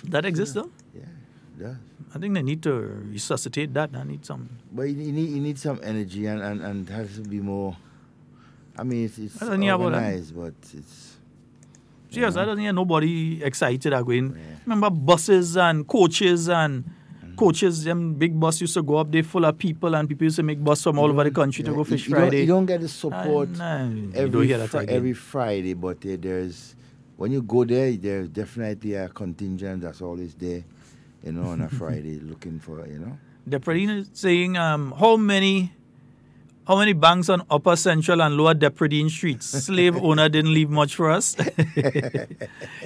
That exists though? Yeah, it does. I think they need to resuscitate that. I need some. But you need some energy and has to be more. I mean, it's I don't hear about organized, but it's. Serious, I don't hear nobody excited are going. Remember buses and coaches and coaches, them big bus used to go up there full of people and people used to make bus from all over the country to go Fish Friday. You don't get the support every Friday, but there's when you go there's definitely a contingent that's always there, you know, on a Friday looking for, you know. The President is saying how many banks on Upper Central and Lower Depredine Streets? Slave owner didn't leave much for us.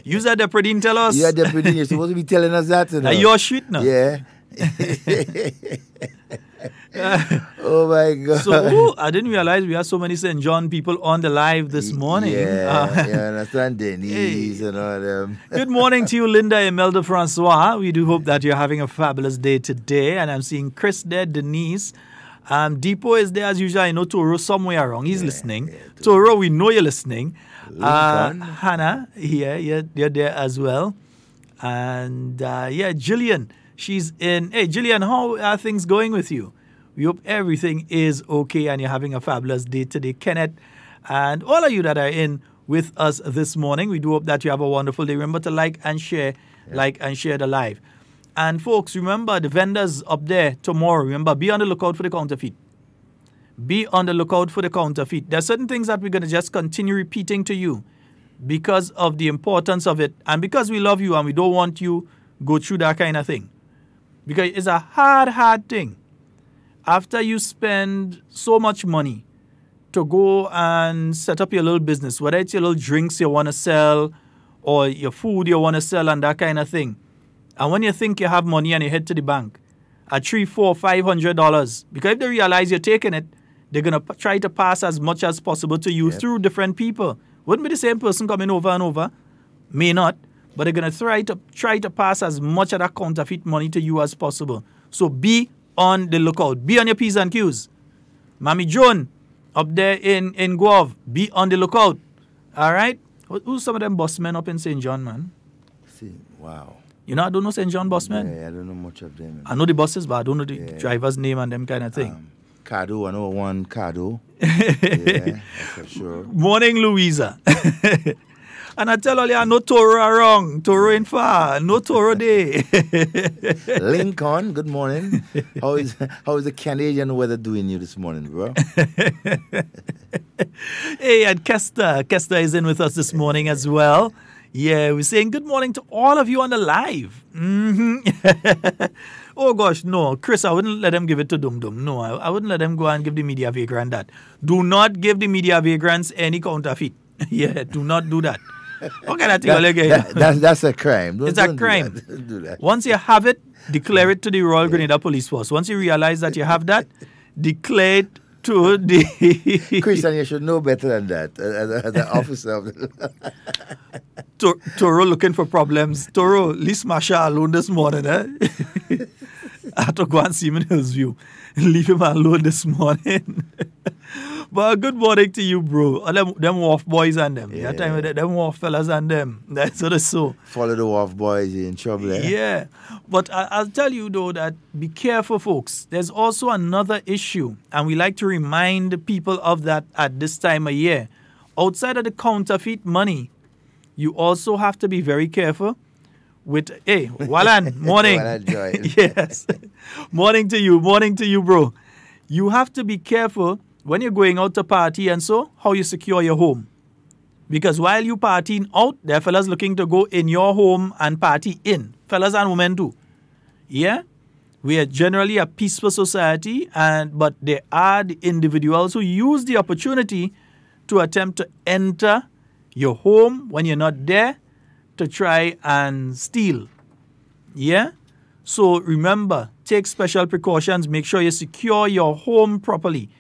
You said Depredine, tell us. Yeah, Depredine, you're supposed to be telling us that. You know? Your street now. Yeah. Oh my God. So, I didn't realize we had so many St. John people on the live this morning. Yeah, you understand, Denise and all them. Good morning to you, Linda Imelda Francois. We do hope that you're having a fabulous day today. And I'm seeing Chris there, Denise. Depot is there as usual. I know Toro somewhere around. He's listening. Toro, we know you're listening. Hannah, you're there as well. And Jillian, she's in. Hey, Jillian, how are things going with you? We hope everything is okay and you're having a fabulous day today. Kenneth and all of you that are in with us this morning, we do hope that you have a wonderful day. Remember to like and share the live. And folks, remember the vendors up there tomorrow. Remember, be on the lookout for the counterfeit. Be on the lookout for the counterfeit. There are certain things that we're going to just continue repeating to you because of the importance of it and because we love you and we don't want you go through that kind of thing. Because it's a hard thing. After you spend so much money to go and set up your little business, whether it's your little drinks you want to sell or your food you want to sell and that kind of thing. And when you think you have money and you head to the bank at $300, $400, $500, because if they realize you're taking it, they're going to try to pass as much as possible to you through different people. Wouldn't be the same person coming over and over. May not. But they're going to try to pass as much of that counterfeit money to you as possible. So be on the lookout. Be on your P's and Q's. Mammy Joan up there in Guave, be on the lookout. All right? Who's some of them boss men up in St. John, man? Wow. You know, I don't know St. John boss men. Yeah, I don't know much of them. I know the bosses, but I don't know the driver's name and them kind of thing. Cardo, I know one Cardo. Yeah, for sure. Morning, Louisa. And I tell all you, no Toro wrong. Toro in far. No Toro day. Lincoln, good morning. How is the Canadian weather doing you this morning, bro? Hey, and Kester. Kester is in with us this morning as well. Yeah, we're saying good morning to all of you on the live. Oh, gosh, no. Chris, I wouldn't let them give it to Dum Dum. No, I wouldn't let them go and give the media vagrant that. Do not give the media vagrants any counterfeit. Yeah, do not do that. Okay, that's a crime. It's a crime. Don't do that. Once you have it, declare it to the Royal Grenada Police Force. Once you realize that you have that, declare it to the Christian, you should know better than that as an officer of the Toro looking for problems. Toro, leave Masha alone this morning, eh? I had to go and see him in Hillsview. Leave him alone this morning. But good morning to you, bro. Them wharf boys and them. Yeah, time with them wharf fellas and them. That's what it's so. Follow the wharf boys, you're in trouble, eh? Yeah. But I'll tell you, though, that be careful, folks. There's also another issue, and we like to remind people of that at this time of year. Outside of the counterfeit money, you also have to be very careful with, hey, Wallan, morning. Yes. Morning to you, bro. You have to be careful when you're going out to party and so, how you secure your home. Because while you partying out, there are fellas looking to go in your home and party in. Fellas and women too. Yeah? We are generally a peaceful society, but there are the individuals who use the opportunity to attempt to enter your home when you're not there to try and steal. Yeah? So remember, take special precautions. Make sure you secure your home properly.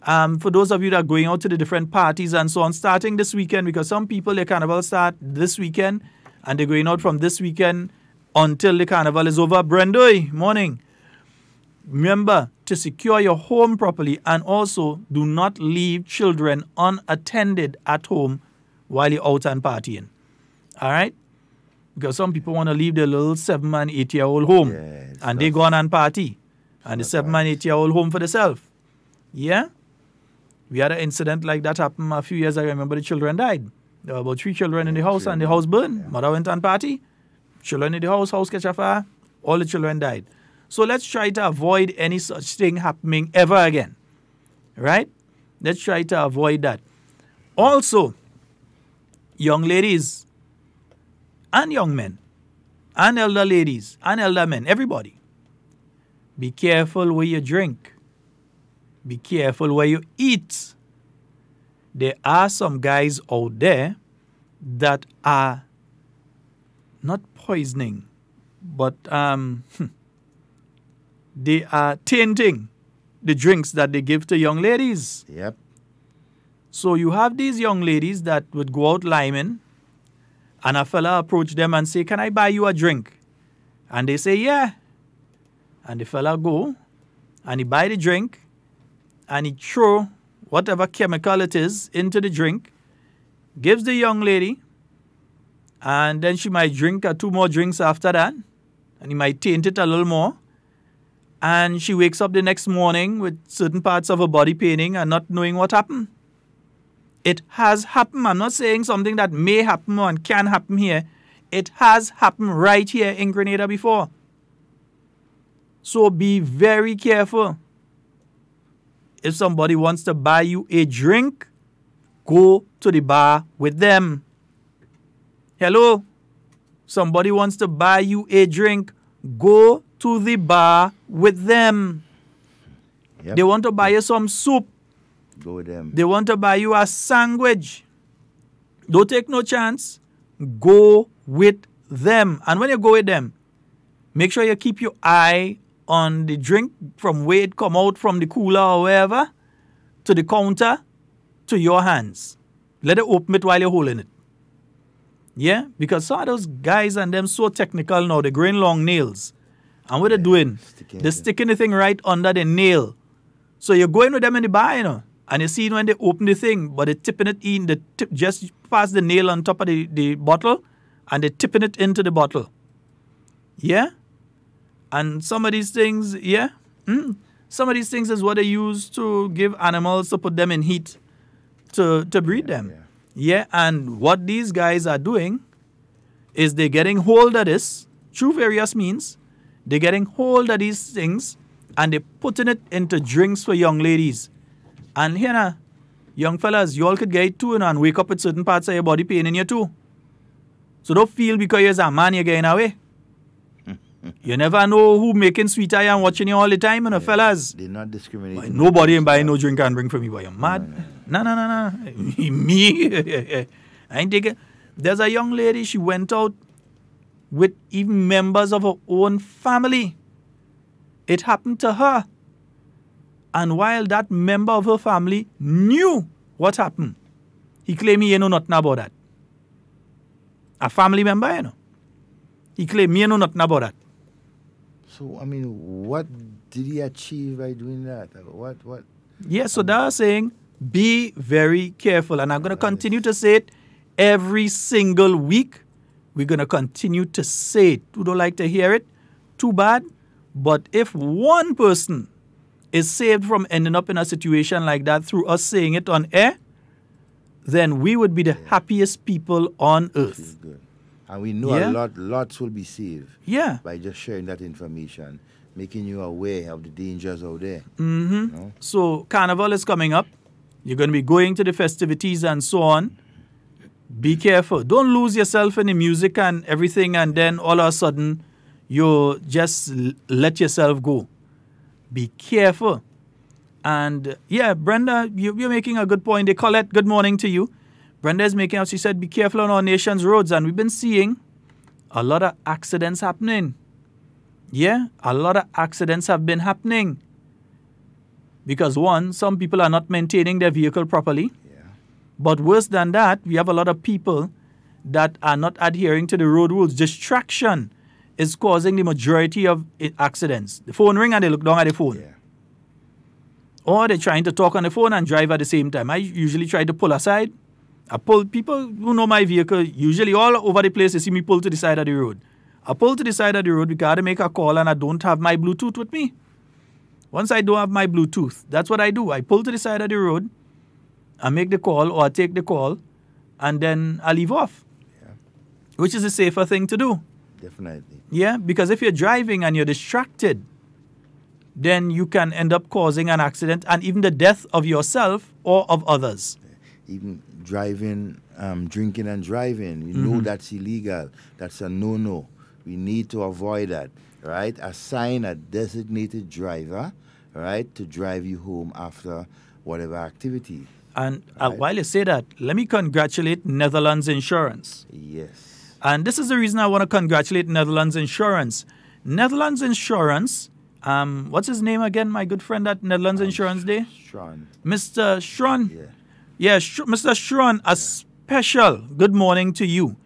For those of you that are going out to the different parties and so on, starting this weekend, because some people, their carnival start this weekend, and they're going out from this weekend until the carnival is over. Brendoy, morning. Remember to secure your home properly, and also do not leave children unattended at home while you're out and partying. All right? Because some people want to leave their little 7- and 8-year-old home, and they go on and party, and the 7- and 8-year-old home for themselves. Yeah? We had an incident like that happen a few years ago. I remember the children died. There were about 3 children in the house, and the house burned. Yeah. Mother went on party. Children in the house catch a fire. All the children died. So let's try to avoid any such thing happening ever again. Right? Let's try to avoid that. Also, young ladies and young men and elder ladies and elder men, everybody, be careful where you drink. Be careful where you eat. There are some guys out there that are not poisoning, but they are tainting the drinks that they give to young ladies. Yep. So you have these young ladies that would go out liming, and a fella approach them and say, "Can I buy you a drink?" And they say, "Yeah." And the fella go, and he buy the drink, and he throw whatever chemical it is into the drink, gives the young lady, and then she might drink 2 more drinks after that, and he might taint it a little more, and she wakes up the next morning with certain parts of her body paining and not knowing what happened. It has happened. I'm not saying something that may happen or can happen here. It has happened right here in Grenada before. So be very careful. If somebody wants to buy you a drink, go to the bar with them. Hello? Somebody wants to buy you a drink, go to the bar with them. Yep. They want to buy you some soup. Go with them. They want to buy you a sandwich. Don't take no chance. Go with them. And when you go with them, make sure you keep your eye on the drink from where it come out from the cooler or wherever to the counter to your hands. Let it open it while you're holding it. Yeah? Because some of those guys and them so technical now, they're growing long nails. And what they're doing, they're sticking the thing right under the nail. So you're going with them in the bar, you know, and you see when they open the thing, but they're tipping it in, they tip just past the nail on top of the bottle, and they're tipping it into the bottle. Yeah? And some of these things, some of these things is what they use to give animals to put them in heat to breed them. Yeah, and what these guys are doing is they're getting hold of this through various means. They're getting hold of these things and they're putting it into drinks for young ladies. And here now, young fellas, you all could get it too and wake up with certain parts of your body pain in you too. So don't feel because you're a man you're getting away. You never know who making sweet eye and watching you all the time, fellas. They're not discriminating. Nobody ain't buying no drink and bring for me, boy. You're mad. No. Me. I ain't taking. There's a young lady, she went out with even members of her own family. It happened to her. And while that member of her family knew what happened, he claimed he know nothing about that. A family member, you know. He claimed he know nothing about that. So, I mean, what did he achieve by doing that? What? Yeah, so they're saying, be very careful. And I'm going to continue to say it every single week. We're going to continue to say it. Who don't like to hear it? Too bad. But if one person is saved from ending up in a situation like that through us saying it on air, then we would be the happiest people on earth. Good. And we know lots will be saved by just sharing that information, making you aware of the dangers out there. Mm-hmm. You know? So Carnival is coming up. You're going to be going to the festivities and so on. Be careful. Don't lose yourself in the music and everything, and then all of a sudden you just let yourself go. Be careful. And yeah, Brenda, you're making a good point. Colette, good morning to you. Brenda is making out, she said, be careful on our nation's roads. And we've been seeing a lot of accidents happening. Yeah, a lot of accidents have been happening. Because one, some people are not maintaining their vehicle properly. Yeah. But worse than that, we have a lot of people that are not adhering to the road rules. Distraction is causing the majority of accidents. The phone ring and they look down at the phone. Yeah. Or they're trying to talk on the phone and drive at the same time. I usually try to pull aside. I pull, people who know my vehicle, usually all over the place, they see me pull to the side of the road. I pull to the side of the road because I make a call and I don't have my Bluetooth with me. Once I don't have my Bluetooth, that's what I do. I pull to the side of the road, I make the call or I take the call, and then I leave off, which is a safer thing to do. Definitely. Yeah, because if you're driving and you're distracted, then you can end up causing an accident and even the death of yourself or of others. Even driving, drinking and driving, we know that's illegal. That's a no-no. We need to avoid that, right? Assign a designated driver, right, to drive you home after whatever activity. And while you say that, let me congratulate Netherlands Insurance. Yes. And this is the reason I want to congratulate Netherlands Insurance. Netherlands Insurance, what's his name again, my good friend at Netherlands Insurance Day? Schron. Mr. Schron. Yeah, Mr. Schron, a special good morning to you.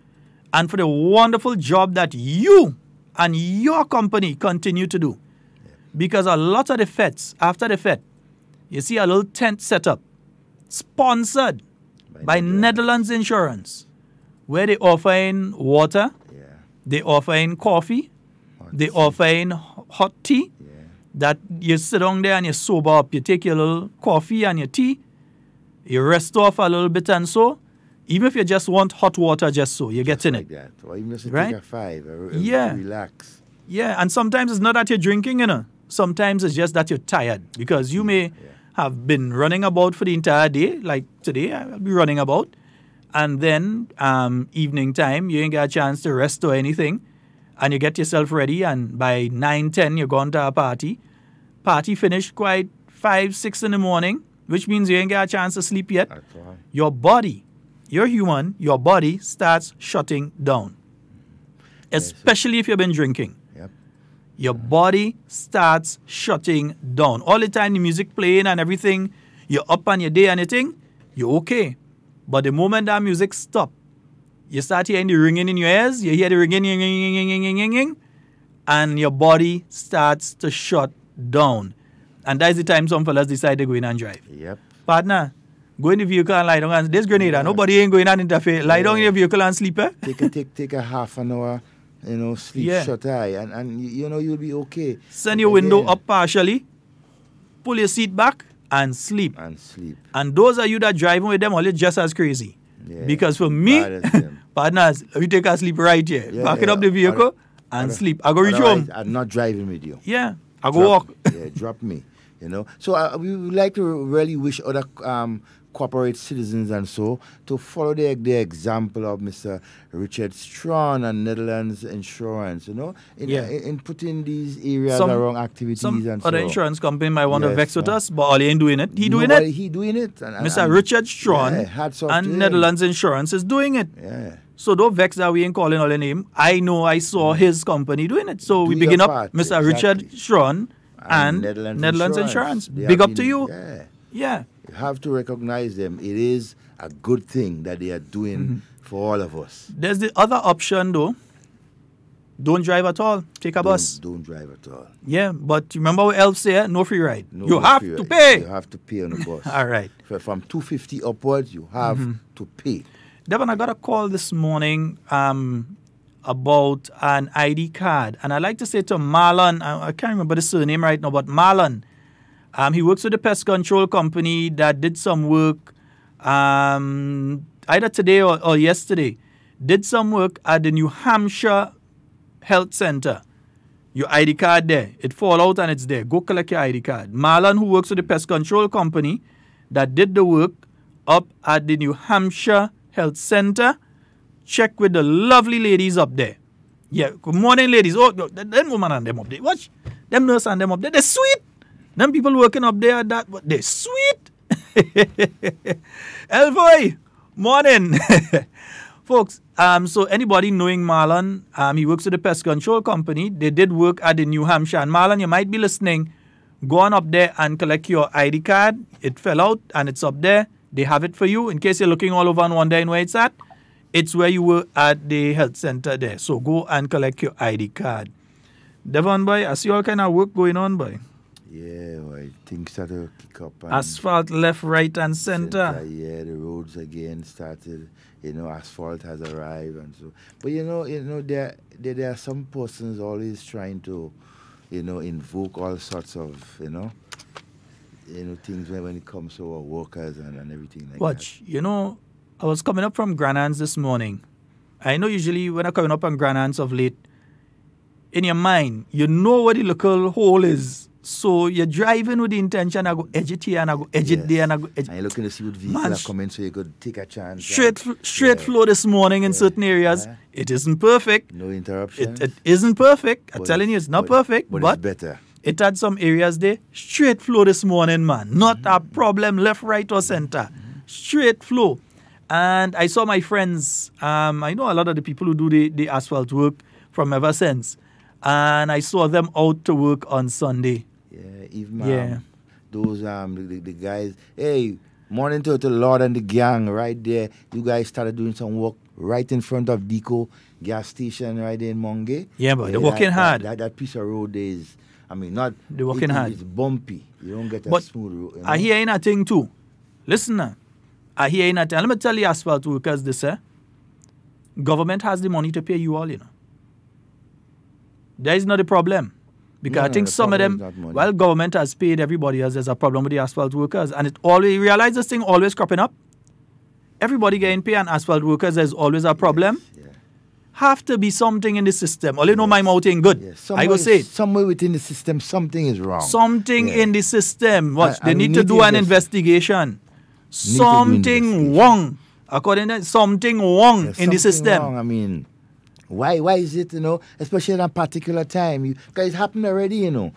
And for the wonderful job that you and your company continue to do. Because a lot of the feds, after the Fed, you see a little tent set up, sponsored by Netherlands Insurance, where they offer in water, they offer in coffee, they offer in hot tea, that you sit down there and you sober up. You take your little coffee and your tea, you rest off a little bit and so, even if you just want hot water just so, you get in like it. That. Or even just take a 5, relax. Yeah, and sometimes it's not that you're drinking, you know. Sometimes it's just that you're tired because you may have been running about for the entire day, like today I'll be running about, and then evening time, you ain't got a chance to rest or anything, and you get yourself ready, and by 9, 10, you're going to a party. Party finished quite 5, 6 in the morning, which means you ain't got a chance to sleep yet. Your body, you're human, your body starts shutting down, especially if you've been drinking. Your body starts shutting down. All the time the music playing and everything, you're up on your day and everything, you're okay. But the moment that music stops, you start hearing the ringing in your ears, you hear the ringing, and your body starts to shut down. And that's the time some fellas decide to go in and drive. Partner, go in the vehicle and lie down. And this Grenada, nobody ain't going and interfere. Lie down in your vehicle and sleep, eh? Take a half an hour, sleep shut eye, and you'll be okay. Send your window up partially, pull your seat back, and sleep. And those of you that driving with them, all just as crazy. Because for me, partners, we take a sleep right here. Back it up the vehicle and sleep. I go reach home. I'm not driving with you. Yeah, I go walk. Drop me. So we would like to really wish other corporate citizens and so to follow the example of Mr. Richard Strawn and Netherlands Insurance, in putting these areas around activities and so. Some other insurance company might want to vex with us, but all he ain't doing it. He doing it. Mr. Richard Strawn and Netherlands Insurance is doing it. So don't vex that we ain't calling all the name. I know I saw his company doing it. So we begin up Mr. Richard Strawn, and Netherlands Insurance. Big up to you. Yeah. You have to recognize them. It is a good thing that they are doing for all of us. There's the other option, though. Don't drive at all. Take a bus. Don't drive at all. Yeah, but remember what else say? No free ride. No have free to ride. pay. You have to pay on the bus. All right. From $250 upwards, you have to pay. Devon, I got a call this morning about an ID card. And I'd like to say to Marlon, I can't remember the surname right now, but Marlon, he works with the pest control company that did some work either today or yesterday. Did some work at the New Hampshire Health Center. Your ID card there. It fall out and it's there. Go collect your ID card. Marlon, who works with the pest control company that did the work up at the New Hampshire Health Center, check with the lovely ladies up there. Yeah, good morning, ladies. Oh, them woman and them up there. Watch. Them nurse and them up there. They're sweet. Them people working up there, they're sweet. Elvoy, morning. Folks, so anybody knowing Marlon, he works with the pest control company. They did work at the New Hampshire. And Marlon, you might be listening. Go on up there and collect your ID card. It fell out and it's up there. They have it for you. In case you're looking all over and wondering where it's at, it's where you were at the health center there. So go and collect your ID card. Devon, boy, I see all kind of work going on, boy. Yeah, boy, things start to kick up. Asphalt left, right, and center. Yeah, the roads again started. You know, asphalt has arrived and so. But you know, there are some persons always trying to, invoke all sorts of, things when it comes to our workers and everything like Watch, I was coming up from Granans this morning. I know usually when I'm coming up on Granans of late, in your mind, you know where the local hole is. So you're driving with the intention, I go edge it here and I go edge it there and I go edge it. And you're looking to see what vehicles are coming so you could take a chance. Straight flow this morning in certain areas. It isn't perfect. No interruption. It isn't perfect. I'm telling you, it's not perfect. But it's better. It had some areas there. Straight flow this morning, man. Not a problem, left, right, or center. Straight flow. And I saw my friends. I know a lot of the people who do the asphalt work from ever since. And I saw them out to work on Sunday. Yeah, even those the guys. Hey, morning to the Lord and the gang right there. You guys started doing some work right in front of Deco gas station right there in Monge. Yeah, but they're working hard. That piece of road is, not. They're working hard. It's bumpy. You don't get a smooth road. I hear a thing too. Listen now. I hear a thing. Let me tell the asphalt workers this, Government has the money to pay you all, That is not a problem. Because I think some of them, while government has paid everybody else, there's a problem with the asphalt workers. And it always, realize this thing always cropping up. Everybody getting paid and asphalt workers, there's always a problem. Yes, Have to be something in the system. All you know my mouth ain't good. Yes. I go say it. Somewhere within the system, something is wrong. Something in the system. Watch, they need to do an investigation. Something wrong. According to something wrong in the system. Wrong. Why is it, especially at a particular time? Because it happened already, and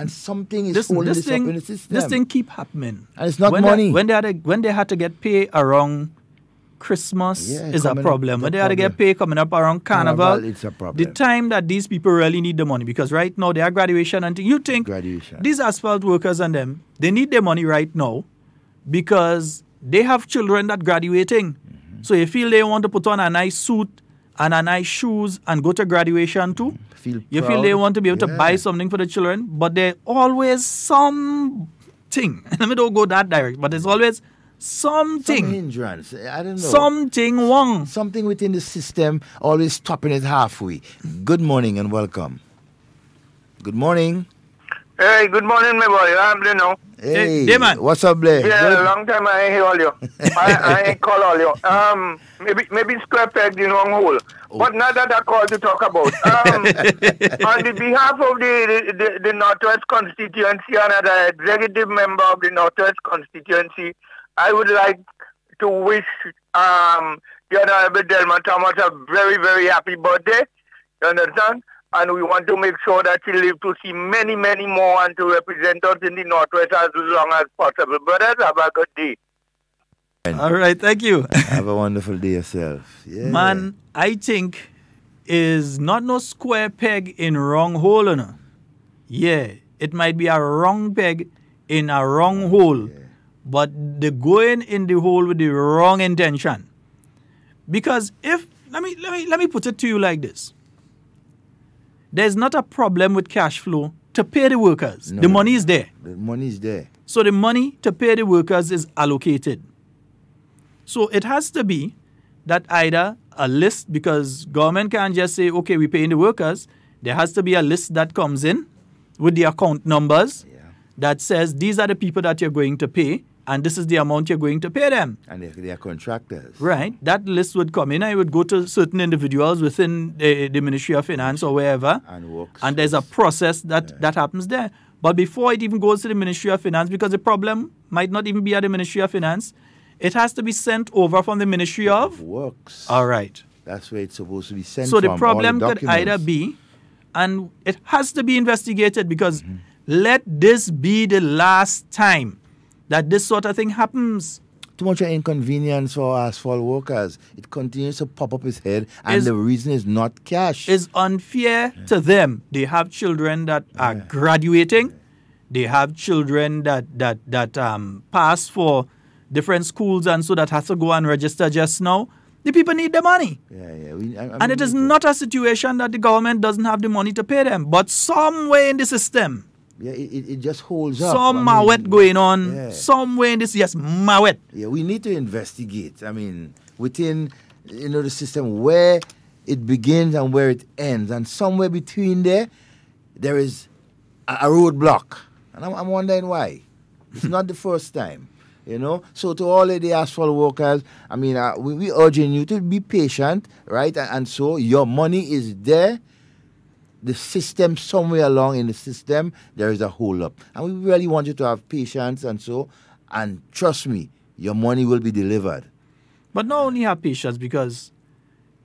something is holding this up in the system. This thing keep happening. And it's not money. When they had to get paid around Christmas is a problem. When they had to get paid coming up around Carnival, it's a problem. The time that these people really need the money, because right now they are graduation and you think these asphalt workers and them, they need their money right now because they have children that graduating. So you feel they want to put on a nice suit and a nice shoes and go to graduation too. You feel they want to be able to buy something for the children, but there's always something. Let me don't go that direct, but there's always something. Some hindrance. I don't know. Something wrong. Something within the system always stopping it halfway. Good morning and welcome. Good morning. Hey, good morning, my boy. I'm Lino. Hey, man. What's up, Blair? Yeah, good. Long time I ain't hear all you. I ain't call all you. Maybe square peg the wrong hole. Oh. But not that I called to talk about. On the behalf of the Northwest constituency and as an executive member of the Northwest constituency, I would like to wish the Honorable Delma Thomas a very, very happy birthday. You understand? And we want to make sure that she lives to see many, many more and to represent us in the Northwest as long as possible. Brothers, have a good day. All right, thank you. Have a wonderful day yourself. Yeah. Man, I think is not no square peg in wrong hole, yeah, it might be a wrong peg in a wrong hole, but they're going in the hole with the wrong intention. Because if, let me put it to you like this. There's not a problem with cash flow to pay the workers. No, the money is there. The money is there. So the money to pay the workers is allocated. So it has to be that either a list, because government can't just say, okay, we're paying the workers. There has to be a list that comes in with the account numbers that says these are the people that you're going to pay and this is the amount you're going to pay them. And they are contractors. Right. That list would come in. I would go to certain individuals within the Ministry of Finance or wherever. And there's a process that happens there. But before it even goes to the Ministry of Finance, because the problem might not even be at the Ministry of Finance, it has to be sent over from the Ministry of Works. All right. That's where it's supposed to be sent So from. the problem could either be, and it has to be investigated, because let this be the last time that this sort of thing happens. Too much inconvenience for asphalt workers. It continues to pop up his head, and the reason is not cash. It's unfair to them. They have children that are graduating. They have children that pass for different schools and so that has to go and register just now. The people need the money. And it is not a situation that the government doesn't have the money to pay them. But somewhere in the system, it just holds up. Some mawet going on. Somewhere in this, yes, mawet. Yeah, we need to investigate. I mean, within the system where it begins and where it ends, and somewhere between there is a roadblock. And I'm wondering why. It's not the first time. So to all of the asphalt workers, I mean, we urging you to be patient, right? And so your money is there. The system, somewhere along in the system, there is a hole up. And we really want you to have patience and trust me, your money will be delivered. But not only have patience, because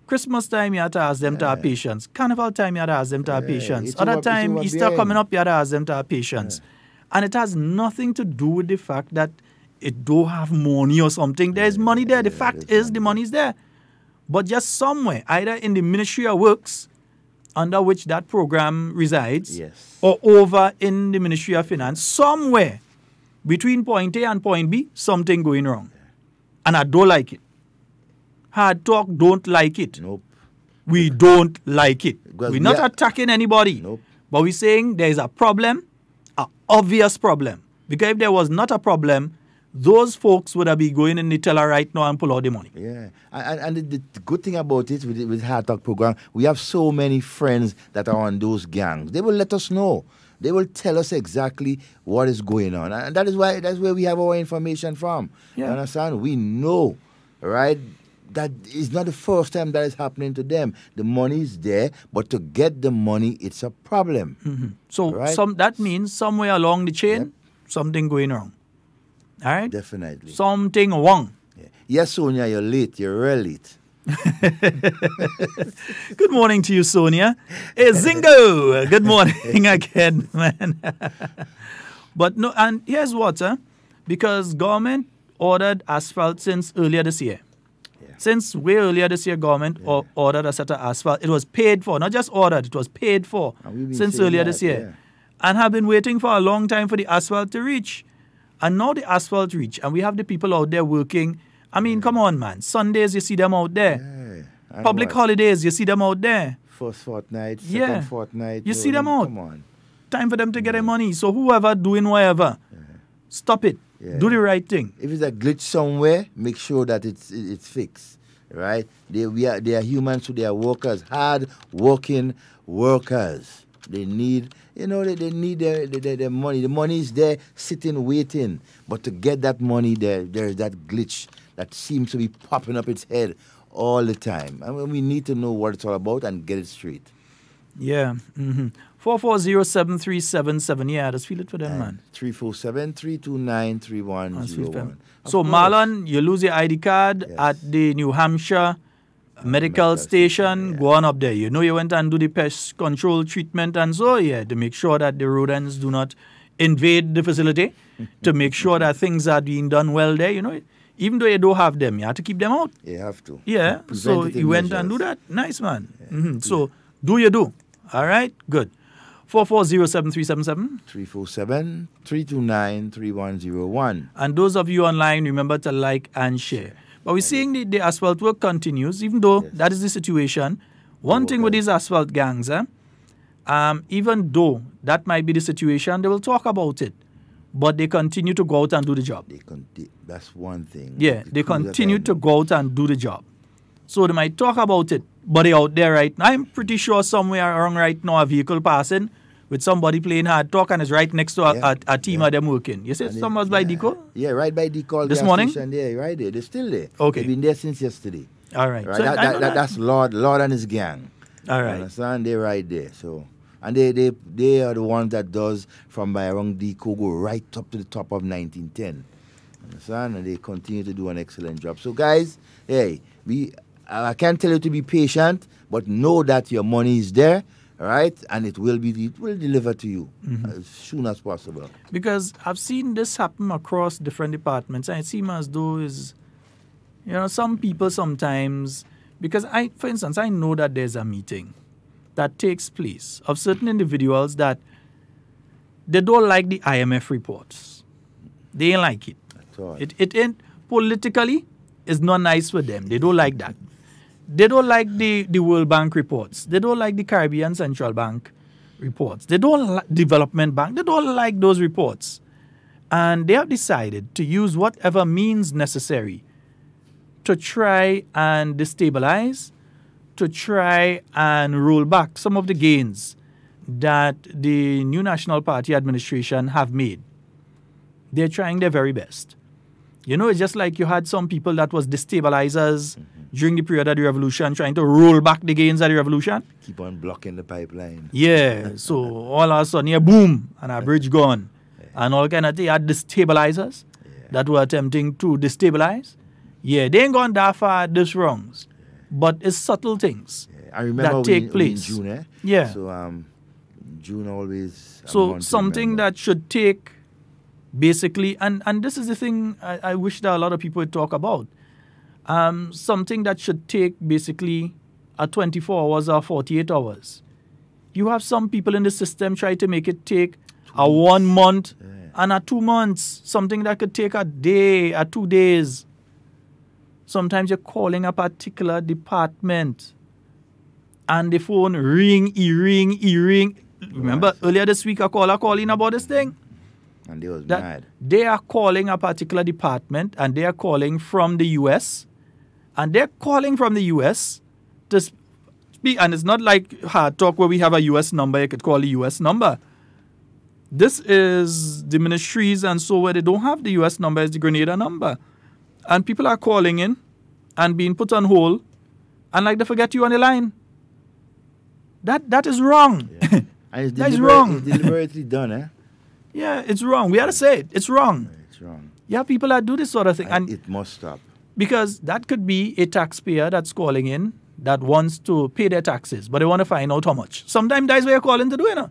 Christmas time you have to ask them to have patience. Carnival time you have to ask them to have patience. Other time, Easter coming up, you have to ask them to have patience. And it has nothing to do with the fact that it don't have money or something. There's money there. The fact is the money is there. But just somewhere, either in the Ministry of Works, under which that program resides, or over in the Ministry of Finance, somewhere between point A and point B, something going wrong. And I don't like it. Hard Talk don't like it. Nope. We don't like it. We're not attacking anybody. Nope. But we're saying there is a problem, an obvious problem. Because if there was not a problem, those folks would have been going in the teller right now and pull out the money. Yeah. And the good thing about it with HARDTALK program, we have so many friends that are on those gangs. They will let us know. They will tell us exactly what is going on. And that's where we have our information from. Yeah. You understand? We know, right? That is not the first time that is happening to them. The money is there, but to get the money, it's a problem. So right? that means somewhere along the chain, something going wrong. All right? Definitely. Something wrong. Yes, Sonia, you're late. You're real late. Good morning to you, Sonia. Hey, Zingo. Good morning again, man. But no, and here's what, because government ordered asphalt since earlier this year. Since way earlier this year, government ordered a set of asphalt. It was paid for, not just ordered, it was paid for since earlier this year. And have been waiting for a long time for the asphalt to reach. And now the asphalt reach, and we have the people out there working. I mean, come on, man. Sundays, you see them out there. Public holidays, you see them out there. First fortnight, second fortnight. You see them out. Come on. Time for them to get their money. So whoever doing whatever, stop it. Do the right thing. If it's a glitch somewhere, make sure that it's fixed, right? They are humans, so they are workers, hard working workers. They need, they need their money. The money is there, sitting, waiting. But to get that money, there's that glitch that seems to be popping up its head all the time. I mean, we need to know what it's all about and get it straight. Yeah. 440-7377. Yeah, just feel it for them, man. 347-329-3101. So, Marlon, you lose your ID card at the New Hampshire medical station. Go on up there. You know you went and do the pest control treatment and so, to make sure that the rodents do not invade the facility, to make sure that things are being done well there, Even though you don't have them, you have to keep them out. You have to. Yeah, so you went and do that. Nice, man. So, do you do. All right, good. 4407-377. 347-329-3101. And those of you online, remember to like and share. But we're seeing the asphalt work continues, even though that is the situation. One thing with these asphalt gangs, even though that might be the situation, they will talk about it. But they continue to go out and do the job. That's one thing. Yeah, they continue to go out and do the job. So they might talk about it, but they're out there right now. I'm pretty sure somewhere around right now a vehicle passing with somebody playing hard talk and is right next to a team of them working. You said someone's by Deco? Yeah, right by Deco. This morning? Yeah, right there. They're still there. Okay. They've been there since yesterday. All right. Right? So That's Lord and his gang. All right. You understand? They're right there. So, and they are the ones that does from by around Deco go right up to the top of 1910. Understand? And they continue to do an excellent job. So, guys, hey, I can't tell you to be patient, but know that your money is there, right? And it will deliver to you as soon as possible. Because I've seen this happen across different departments, and it seems as though some people sometimes, because for instance, I know that there's a meeting that takes place of certain individuals that they don't like the IMF reports. They ain't like it. It ain't politically, it's not nice for them. They don't like that. They don't like the World Bank reports. They don't like the Caribbean Central Bank reports. They don't like Development Bank. They don't like those reports. And they have decided to use whatever means necessary to try and destabilize, to try and roll back some of the gains that the new National Party administration have made. They're trying their very best. It's just like you had some people that was destabilizers during the period of the revolution, trying to roll back the gains of the revolution. Keep on blocking the pipeline. Yeah, so all of a sudden, boom, and a bridge gone. And all kind of things. You had destabilizers that were attempting to destabilize. Yeah, they ain't gone that far this wrongs. But it's subtle things I remember that take place. In June, Yeah. So June always. So something that should take basically, and this is the thing I wish that a lot of people would talk about. Something that should take basically a 24 hours or 48 hours. You have some people in the system try to make it take a 1 month and a 2 months. Something that could take a day or 2 days. Sometimes you're calling a particular department and the phone ring. Remember earlier this week a caller calling about this thing? And they was mad. They are calling a particular department and they are calling from the U.S. And they're calling from the U.S. to speak. And it's not like Hard Talk where we have a U.S. number. You could call the U.S. number. This is the ministries and so where they don't have the U.S. number, it's the Grenada number. And people are calling in and being put on hold and like they forget you on the line. That is wrong. Yeah. And that is wrong. It's deliberately done, eh? Yeah, it's wrong. We have to say it. It's wrong. It's wrong. Yeah, people that do this sort of thing. And it must stop. Because that could be a taxpayer that's calling in that wants to pay their taxes, but they want to find out how much. Sometimes that's what you're calling to do,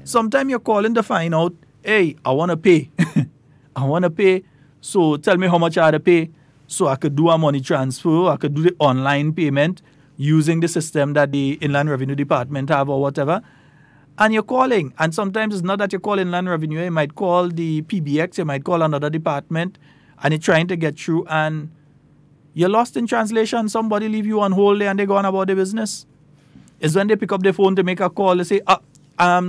Sometimes you're calling to find out, hey, I want to pay. I want to pay. So tell me how much I have to pay so I could do a money transfer. I could do the online payment using the system that the Inland Revenue Department have or whatever. And you're calling. And sometimes it's not that you call Inland Revenue. You might call the PBX. You might call another department. And you're trying to get through. And you're lost in translation. Somebody leave you on hold there and they go on about their business. It's when they pick up their phone to make a call. They say,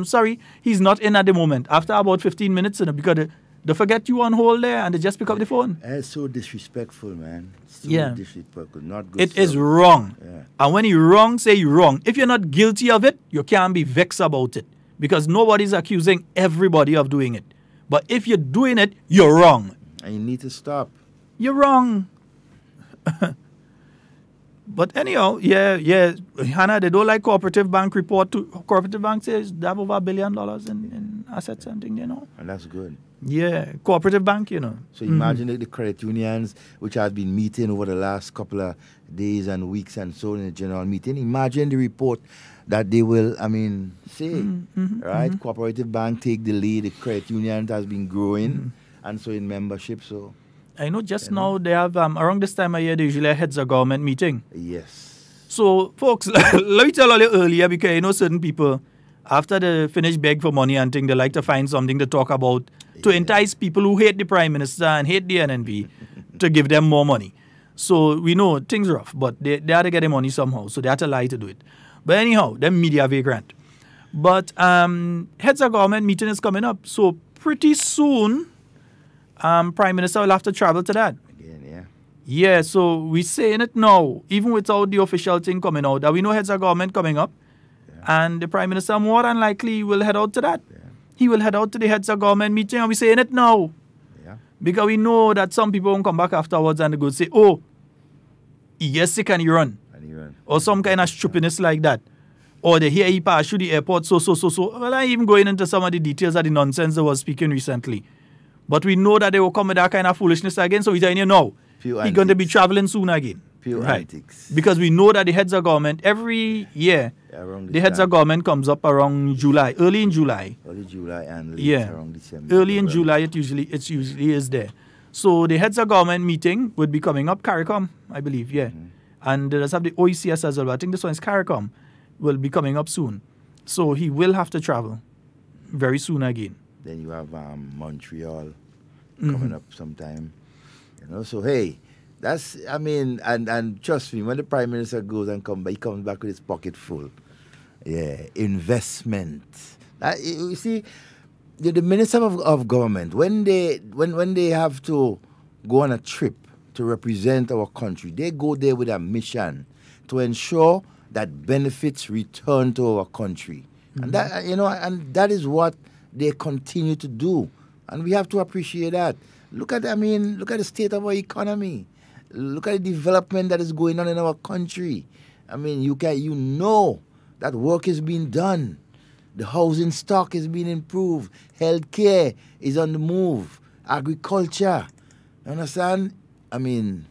sorry, he's not in at the moment. After about 15 minutes, because they forget you on hold there and they just pick up the phone. It's so disrespectful, man. So disrespectful. Not good. It is wrong. Yeah. And when you're wrong, say you're wrong. If you're not guilty of it, you can't be vexed about it. Because nobody's accusing everybody of doing it. But if you're doing it, you're wrong. And you need to stop. You're wrong. But anyhow, Hannah, they don't like Cooperative Bank report. Cooperative Bank says they have over $1 billion in assets and things, And that's good. Yeah, Cooperative Bank, So imagine the credit unions, which have been meeting over the last couple of days and weeks and so in the general meeting. Imagine the report that they will, say, right? Cooperative Bank take the lead. The credit union has been growing, and so in membership, so... I know just now they have, around this time of year, they usually heads a government meeting. Yes. So, folks, let me tell you earlier, because certain people After they finish beg for money and thing, they like to find something to talk about to entice people who hate the Prime Minister and hate the NNP to give them more money. So we know things rough, but they had to get the money somehow, so they had to lie to do it. But anyhow, them media vagrant. But heads of government meeting is coming up, so pretty soon, Prime Minister will have to travel to that. Again, yeah. Yeah, so we're saying it now, even without the official thing coming out, that we know heads of government coming up, and the Prime Minister more than likely will head out to that. Yeah. He will head out to the heads of government meeting, and we're saying it now. Yeah. Because we know that some people won't come back afterwards and they go say, oh, he gets sick and he run. Or some kind of stupidness like that. Or they hear he passed through the airport, so. Well, I'm even going into some of the details of the nonsense they was speaking recently. But we know that they will come with that kind of foolishness again, so we're telling you now, he's going to be traveling soon again. Pure antics. Because we know that the heads of government, every year, the heads of government comes up around July, early in July. Early July and late around December. Early in July, it usually is there. So the heads of government meeting would be coming up, Carriacou, I believe, yeah. And there's have the OECS as well, but I think this one is Carriacou, will be coming up soon. So he will have to travel very soon again. Then you have Montreal coming up sometime. You know, so hey, that's, I mean, and trust me, when the Prime Minister goes and he comes back with his pocket full. Yeah, investment. You see, the Minister of Government, when they have to go on a trip to represent our country, they go there with a mission to ensure that benefits return to our country. And that, you know, and that is what they continue to do. And we have to appreciate that. Look at the state of our economy. Look at the development that is going on in our country. I mean, you know that work is being done. The housing stock is being improved. Healthcare is on the move. Agriculture. You understand? I mean,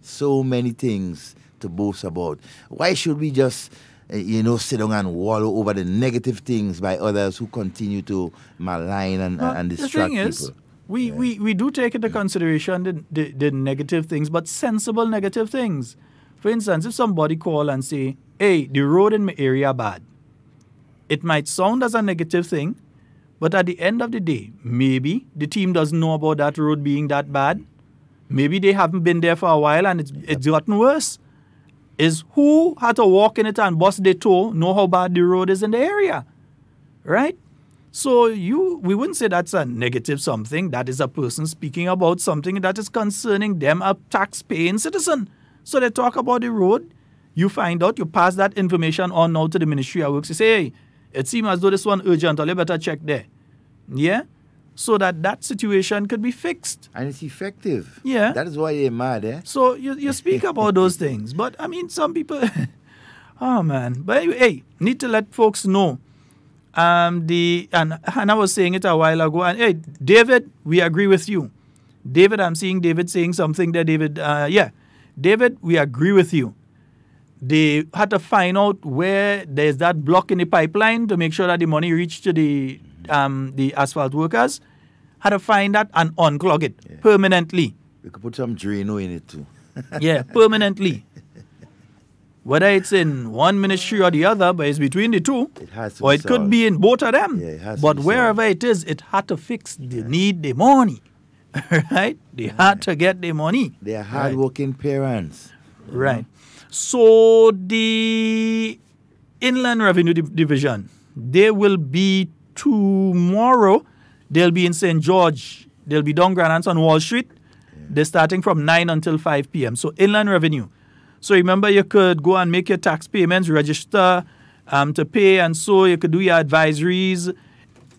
so many things to boast about. Why should we just, sit down and wallow over the negative things by others who continue to malign and distract people? The thing is, we do take into consideration the negative things, but sensible negative things. For instance, if somebody call and say, hey, the road in my area bad, it might sound as a negative thing, but at the end of the day, maybe the team doesn't know about that road being that bad. Maybe they haven't been there for a while and it's gotten worse. Is who had to walk in it and bust their toe know how bad the road is in the area, right? So we wouldn't say that's a negative something. That is a person speaking about something that is concerning them, a tax-paying citizen. So they talk about the road. You find out, you pass that information on now to the Ministry of Works. You say, hey, it seems as though this one urgent, or you better check there. Yeah? So that situation could be fixed. And it's effective. Yeah. That is why they're mad, eh? So you speak about those things. But, I mean, some people... oh, man. But anyway, hey, need to let folks know. And I was saying it a while ago. And, hey, David, we agree with you. David, I'm seeing David saying something there. David, David, we agree with you. They had to find out where there's that block in the pipeline to make sure that the money reached to the asphalt workers. Had to find that and unclog it permanently. We could put some Drano in it too. Yeah, permanently. Whether it's in one ministry or the other, but it's between the two. It has to or be it could be in both of them. Yeah, it has but to be wherever it is, it had to fix. They need the money. Right? They had to get the money. They are hard-working parents. Right. So the Inland Revenue Division, they will be tomorrow. They'll be in St. George. They'll be down Granance on Wall Street. They're starting from 9 until 5 p.m. So Inland Revenue. So remember, you could go and make your tax payments, register to pay, and so you could do your advisories,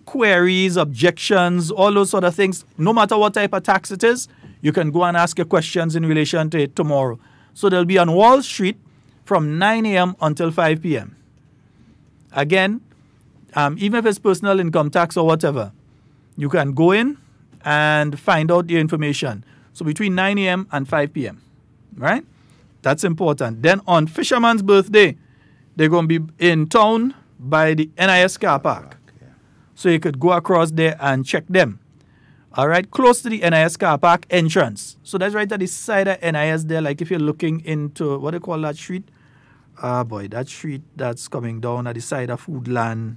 queries, objections, all those sort of things. No matter what type of tax it is, you can go and ask your questions in relation to it tomorrow. So they'll be on Wall Street from 9 a.m. until 5 p.m. Again, even if it's personal income tax or whatever, you can go in and find out the information. So between 9 a.m. and 5 p.m., right? That's important. Then on Fisherman's Birthday, they're going to be in town by the NIS car park. So you could go across there and check them. All right, close to the NIS car park entrance. So that's right at the side of NIS there, like if you're looking into, what do you call that street? That street that's coming down at the side of Foodland.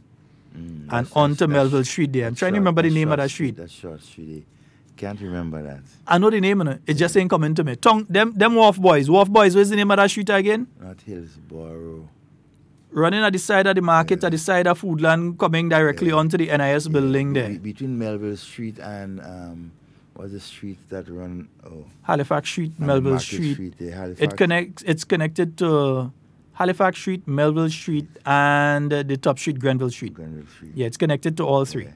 and onto Melville Street there. I'm trying to remember the name of that street. That short street. Can't remember that. I know the name, it just ain't coming to me. Them Wharf Boys. Wharf Boys, what's the name of that street again? Not Hillsborough. Running at the side of the market, at the side of Foodland, coming directly onto the NIS building there. Between Melville Street and what's the street that run? Halifax Street, Melville Street. It's connected to Halifax Street, Melville Street, and the top street, Grenville Street. Yeah, it's connected to all three.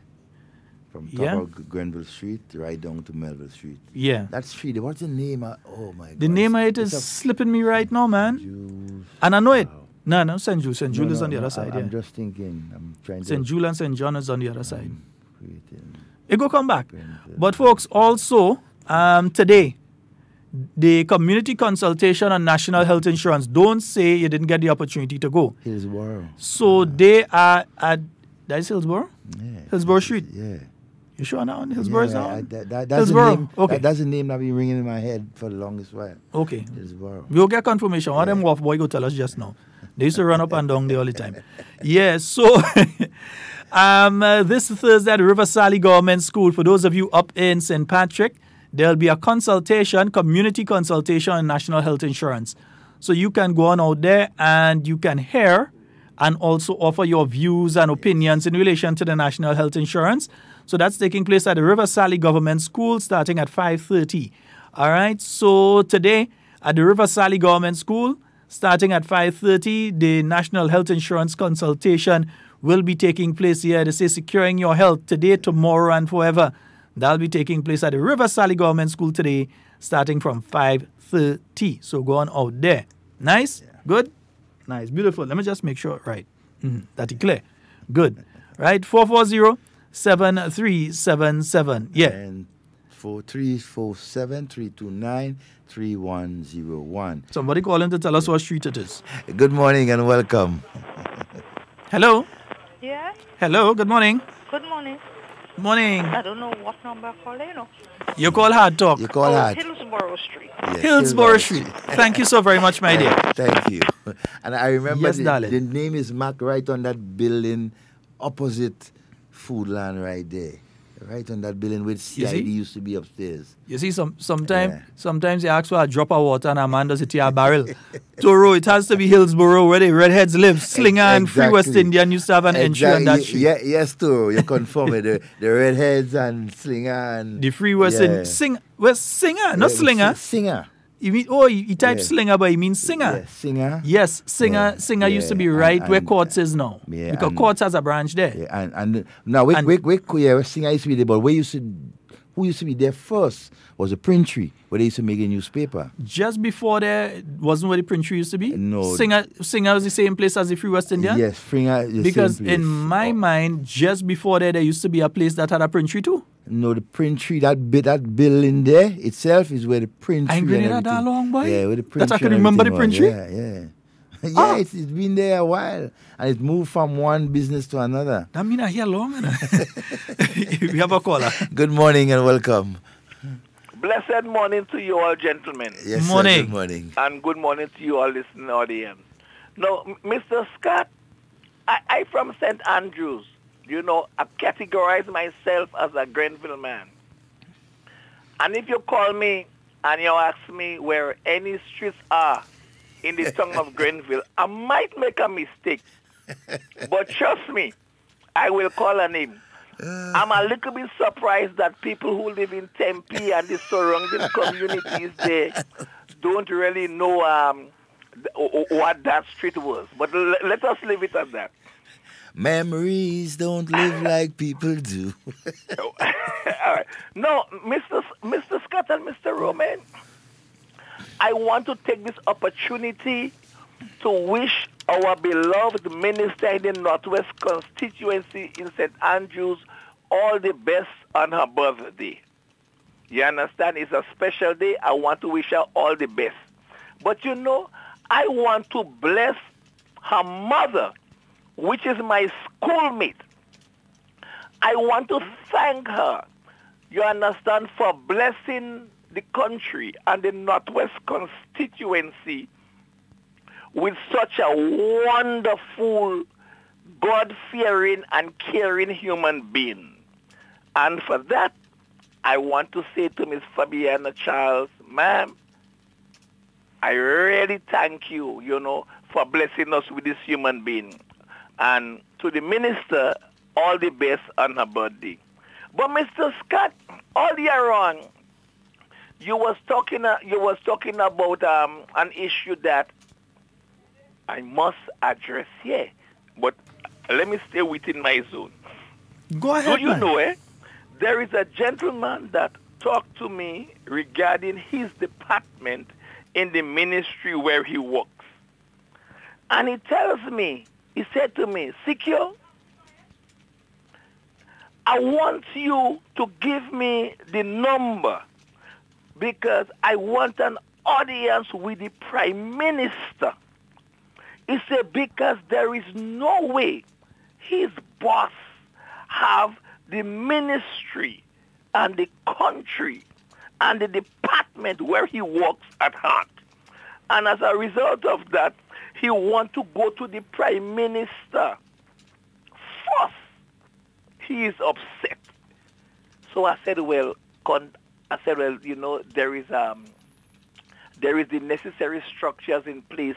From top of Grenville Street right down to Melville Street. Yeah. That street, what's the name? Oh my God. The name of it is slipping me right now, man. And I know it. No, St. Jude. St. Jude is on the other side. I'm just thinking. I'm trying to. St. Jude and St. John is on the other side. It go come back. But folks, also today, the community consultation on national health insurance. Don't say you didn't get the opportunity to go. Hillsborough. So they are at. That is Hillsborough? Yeah. Hillsborough Street. Yeah. You sure now? Hillsborough is now? That's Hillsborough. The name, okay. That's the name that been ringing in my head for the longest while. Okay. Hillsborough. We'll get confirmation. One of them Wharf Boy go tell us just now. They used to run up and down there all the time. Yeah, so this Thursday at the River Sally Government School, for those of you up in St. Patrick, there'll be a consultation, community consultation on national health insurance. So you can go on out there and you can hear and also offer your views and opinions in relation to the national health insurance. So that's taking place at the River Sally Government School starting at 5:30. All right, so today at the River Sally Government School, starting at 5:30, the National Health Insurance Consultation will be taking place here. They say securing your health today, tomorrow, and forever. That'll be taking place at the River Sally Government School today, starting from 5:30. So go on out there. Nice? Yeah. Good? Nice. Beautiful. Let me just make sure. Right. That is clear. Good. Right? 440-7377. Yeah. And 4347-329-3101. Somebody calling to tell us what street it is. Good morning and welcome. Hello? Yeah? Hello, good morning. Good morning. Morning. I don't know what number I call you know. You call HARDTALK. You call Hard. Hillsborough Street. Yes, Hillsborough Street. Thank you so very much, my dear. Thank you. And I remember Yes, darling. the name is marked right on that building opposite Foodland right there. Right on that building where CID used to be upstairs. You see, sometimes you ask for a drop of water and a man does it to a barrel. Toro, it has to be Hillsborough where the redheads live. Slinger and Free West Indian used to have an entry on that street. Yes, Toro, you confirm it. The redheads and Slinger and... The Free West Indian... Singer, not Slinger. Singer. You mean, you type Slinger, but you mean Singer. Yeah, Singer. Yes, Singer used to be right where Courts is now. Yeah, because Courts has a branch there. Yeah, and now, where Singer used to be there, but who used to be there first was a Printry, where they used to make a newspaper. Just before there, wasn't where the Printry used to be? No. Singer was the same place as the Free West Indian? Yes, Singer is because the same place. in my mind, just before there used to be a place that had a Printry too. No, the Printry, that building there itself is where the Printry. I ain't Grenada that long, boy. Yeah, where the Printry. That I can remember the Printry. Yeah. Yeah, it's been there a while. And it moved from one business to another. That mean I hear long. We have a caller. Good morning and welcome. Blessed morning to you all, gentlemen. Yes, morning. Sir, good morning. And good morning to you all listening audience. Now, Mr. Scott, I from St. Andrews. You know, I categorize myself as a Grenville man. And if you call me and you ask me where any streets are in the town of Grenville, I might make a mistake. But trust me, I will call a name. I'm a little bit surprised that people who live in Tempe and the surrounding communities there don't really know what that street was. But let us leave it at that. Memories don't live like people do. All right. No, Mr. Scott and Mr. Romain, I want to take this opportunity to wish our beloved minister in the Northwest constituency in St. Andrews all the best on her birthday. You understand? It's a special day. I want to wish her all the best. But you know, I want to bless her mother, which is my schoolmate. I want to thank her, you understand, for blessing the country and the Northwest constituency with such a wonderful God-fearing and caring human being. And for that, I want to say to Miss Fabiana Charles, ma'am, I really thank you, for blessing us with this human being. And to the minister, all the best on her birthday. But Mr. Scott, all year on, you was talking about an issue that I must address here. But let me stay within my zone. Go ahead, Do you know, there is a gentleman that talked to me regarding his department in the ministry where he works. And he said to me, Secure, I want you to give me the number because I want an audience with the Prime Minister. He said, because there is no way his boss have the ministry and the country and the department where he works at heart. And as a result of that, he want to go to the Prime Minister first. He is upset. So I said, well, there is the necessary structures in place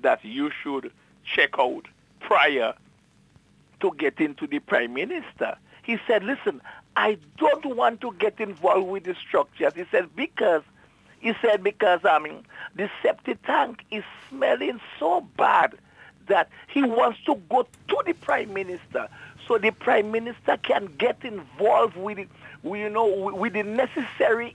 that you should check out prior to getting to the Prime Minister. He said, listen, I don't want to get involved with the structures. He said, because the septic tank is smelling so bad that he wants to go to the Prime Minister so the Prime Minister can get involved with it, with the necessary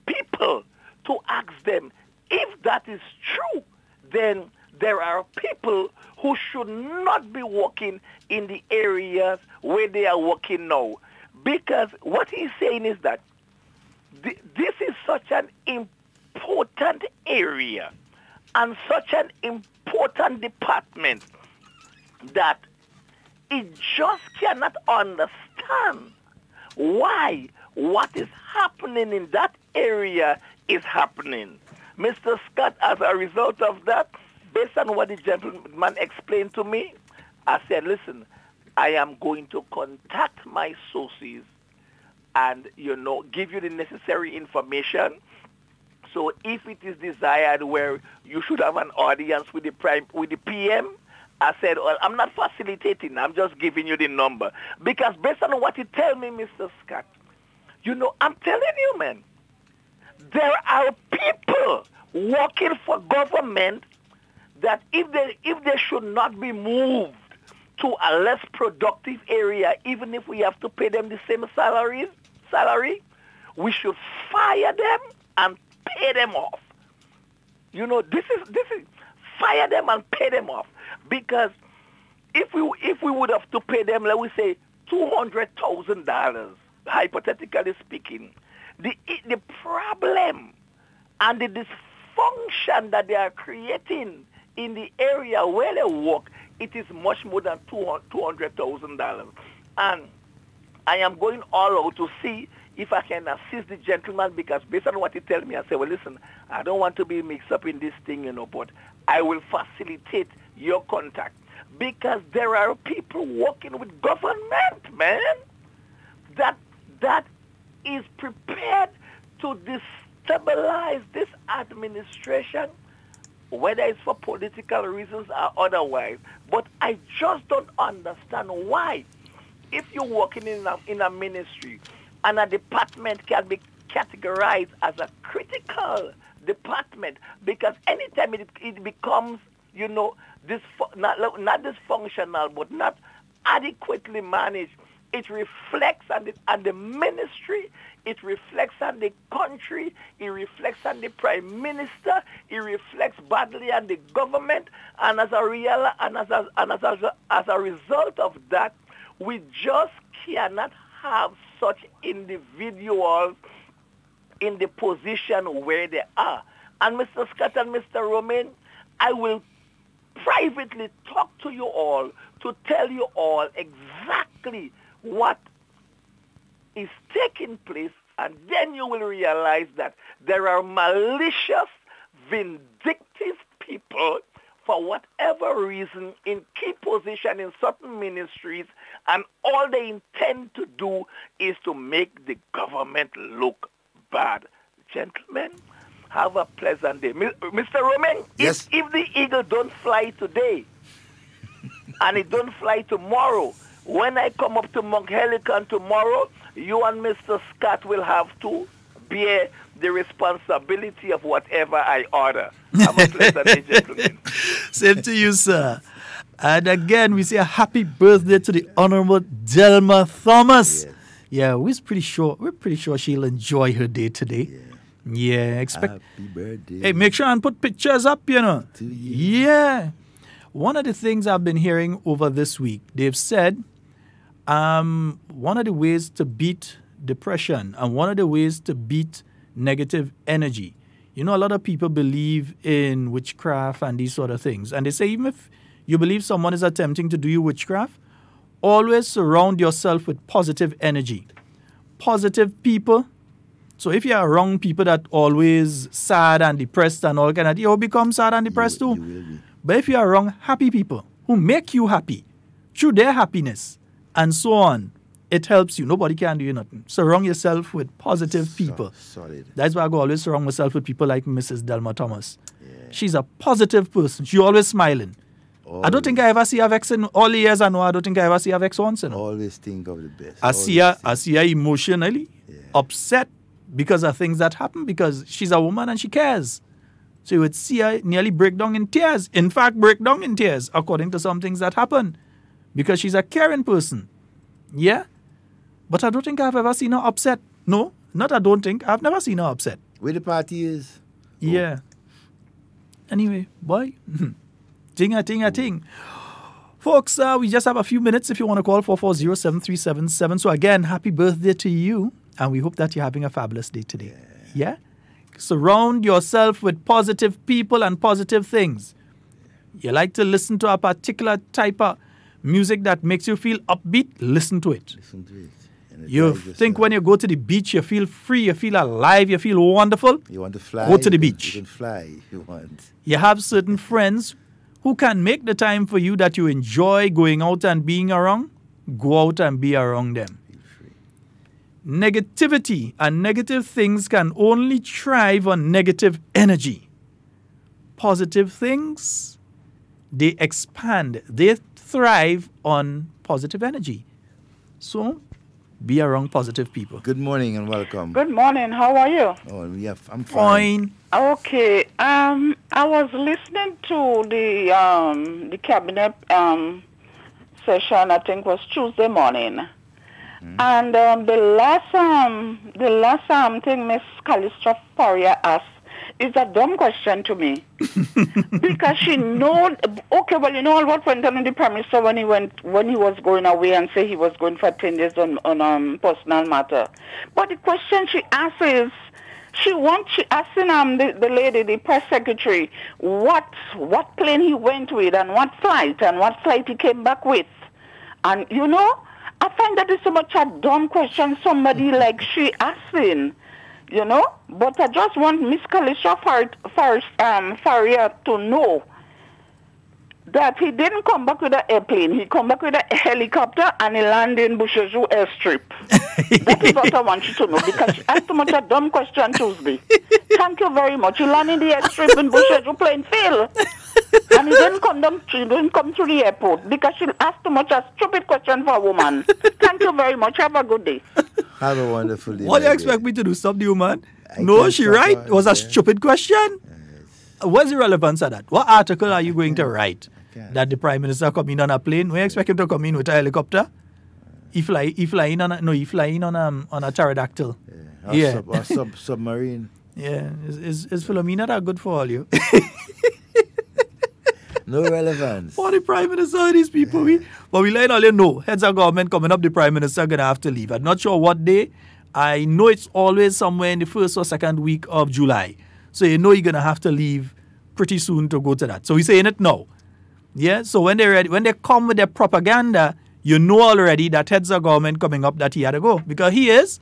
people to ask them. If that is true, then there are people who should not be working in the areas where they are working now. Because what he's saying is that this is such an important area and such an important department that it just cannot understand why what is happening in that area is happening. Mr. Scott, as a result of that, based on what the gentleman explained to me, I said, listen, I am going to contact my sources and, give you the necessary information. So if it is desired where you should have an audience with the PM, I said, well, I'm not facilitating. I'm just giving you the number. Because based on what you tell me, Mr. Scott, I'm telling you, man, there are people working for government that if they should not be moved to a less productive area, even if we have to pay them the same salary, we should fire them and pay them off. This is fire them and pay them off. Because if we would have to pay them, let me say, $200,000, hypothetically speaking, the problem and the dysfunction that they are creating in the area where they work, it is much more than $200,000. And I am going all out to see if I can assist the gentleman, because based on what he tells me, I say, well, listen, I don't want to be mixed up in this thing, but I will facilitate your contact. Because there are people working with government, man, that is prepared to destabilize this administration, whether it's for political reasons or otherwise. But I just don't understand why, if you're working in a ministry and a department can be categorized as a critical department, because anytime it becomes, not dysfunctional, but not adequately managed, it reflects on the ministry, it reflects on the country, it reflects on the Prime Minister, it reflects badly on the government, and as a result of that, we just cannot have such individuals in the position where they are. And Mr. Scott and Mr. Romain, I will privately talk to you all to tell you all exactly what is taking place, and then you will realize that there are malicious, vindictive people for whatever reason, in key position in certain ministries, and all they intend to do is to make the government look bad. Gentlemen, have a pleasant day. Mr. Romain, yes. if the eagle don't fly today, and it don't fly tomorrow, when I come up to Mount Helicon tomorrow, you and Mr. Scott will have to bear the responsibility of whatever I order. Have a pleasant day, gentlemen. Same to you, sir. And again, we say a happy birthday to the Honorable Delma Thomas. Yes. Yeah, we're pretty sure she'll enjoy her day today. Yeah, expect. Happy birthday. Hey, make sure and put pictures up, you know. To you. Yeah. One of the things I've been hearing over this week, they've said one of the ways to beat depression and one of the ways to beat negative energy. You know, a lot of people believe in witchcraft and these sort of things. And they say even if you believe someone is attempting to do you witchcraft, always surround yourself with positive energy. Positive people. So if you're around people that always sad and depressed and all kind of, you'll become sad and depressed too. You will be. But if you're around happy people who make you happy through their happiness and so on, it helps you. Nobody can do you nothing. Surround yourself with positive people. Solid. That's why I go always surround myself with people like Mrs. Delma Thomas. Yeah. She's a positive person. She's always smiling. Always. I don't think I ever see her vex in all the years I know. I don't think I ever see her vex once. You know? Always think of the best. I see her emotionally upset because of things that happen because she's a woman and she cares. So you would see her nearly break down in tears. In fact, break down in tears according to some things that happen because she's a caring person. Yeah? But I don't think I've ever seen her upset. No, not I don't think. I've never seen her upset. Where the party is? Yeah. Anyway, boy. Ting. Folks, we just have a few minutes if you want to call 440-7377. So again, happy birthday to you. And we hope that you're having a fabulous day today. Yeah? Surround yourself with positive people and positive things. You like to listen to a particular type of music that makes you feel upbeat? Listen to it. Listen to it. You think when you go to the beach, you feel free, you feel alive, you feel wonderful? You want to fly? Go to the beach. You can fly if you want. You have certain friends who can make the time for you that you enjoy going out and being around. Go out and be around them. Negativity and negative things can only thrive on negative energy. Positive things, they expand. They thrive on positive energy. So, be around positive people. Good morning and welcome. Good morning. How are you? Oh, yeah, I'm fine. Okay. I was listening to the cabinet session. I think was Tuesday morning. And the last thing Miss Calista Faria asked is a dumb question to me. Because she know, okay, well, you know what went on in the Prime Minister when he was going away and say he was going for 10 days on personal matter. But the question she asked is, she asking the lady, the press secretary, what plane he went with and what flight he came back with. And, you know, I find that it's so much a dumb question somebody like she asking, you know. But I just want Miss Kalisha Faria to know that he didn't come back with an airplane. He come back with a helicopter and he landed in Bushaju airstrip. That is what I want you to know because she asked too much a dumb question Tuesday. Thank you very much. He landed in the airstrip in Bushaju plane fail. And he didn't come to the airport because she asked too much a stupid question for a woman. Thank you very much. Have a good day. Have a wonderful day. What do you expect me to do? Stop the woman? No, she right. It was a stupid question. What's the relevance of that? What article are you going to write? That the Prime Minister come in on a plane? We expect him to come in with a helicopter? He fly in on a pterodactyl. Submarine. Yeah. Is Philomena that good for all you? No relevance. For the Prime Minister, these people. But we let all you know, heads of government coming up, the Prime Minister going to have to leave. I'm not sure what day. I know it's always somewhere in the first or second week of July. So you know you're going to have to leave pretty soon to go to that. So we're saying it now. Yeah, so when they're ready, when they come with their propaganda, you know already that heads of government coming up that he had to go. Because he is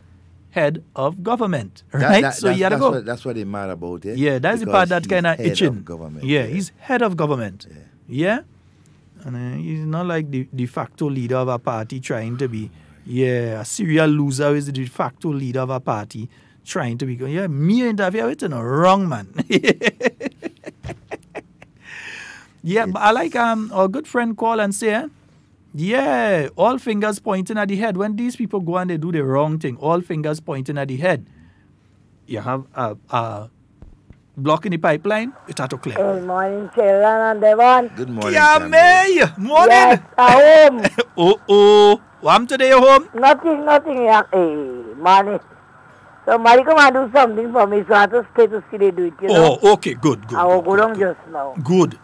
head of government, right? So he had to go. That's what they're mad about, eh? Yeah, that's the part that kind of itching. Government, yeah, he's head of government. Yeah. And he's not like the de facto leader of a party trying to be, a serial loser is the de facto leader of a party trying to be, me interview with no wrong man. But I like our good friend call and say, all fingers pointing at the head. When these people go and they do the wrong thing, all fingers pointing at the head. You have a block in the pipeline, it had to clear. Good morning, Sheldon and Devon. Good morning, Camille. Morning. Yes, at home. What happened today at home? Nothing. Hey, morning. Somebody come and do something for me, so I have to stay to see they do it, you know. Oh, okay, good. I will go down just now. Good.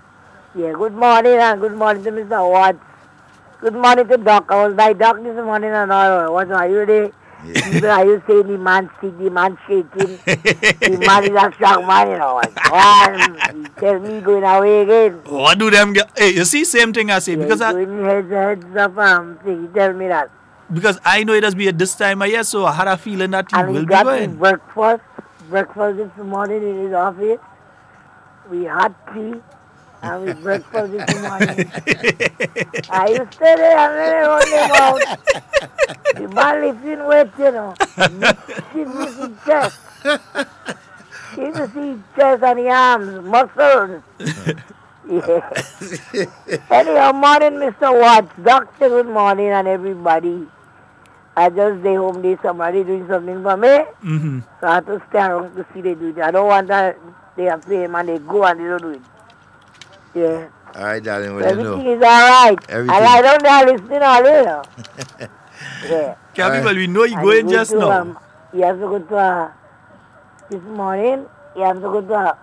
Yeah, good morning, and good morning to Mr. Watts. Good morning to Doc. I was by Doc this morning and all. What are you there? People are you saying the man sick, the man shaking, the man is a strong man, you know. And he tell me going away again. What do them get? Hey, you see, same thing I say. Because heads up, he tell me that. Because I know it has been at this time of year, so I had a feeling that he will be going. Breakfast this morning in his office. We had tea. And we breakfast this morning. I used to stay there and then run them out. The man lifting weight, you know. She's missing chest. You can see chest and the arms, muscles. Anyhow, morning, Mr. Watts. Doctor, good morning, and everybody. I just stay home there, somebody doing something for me. Mm-hmm. So I have to stay around to see they do it. I don't want that they have play and they go and they don't do it. Yeah. All right, darling. Well, everything is all right. Everything. I lie down there listening all day now. Yeah. Well, we know you're going just now. He has to go to this morning. He has to go to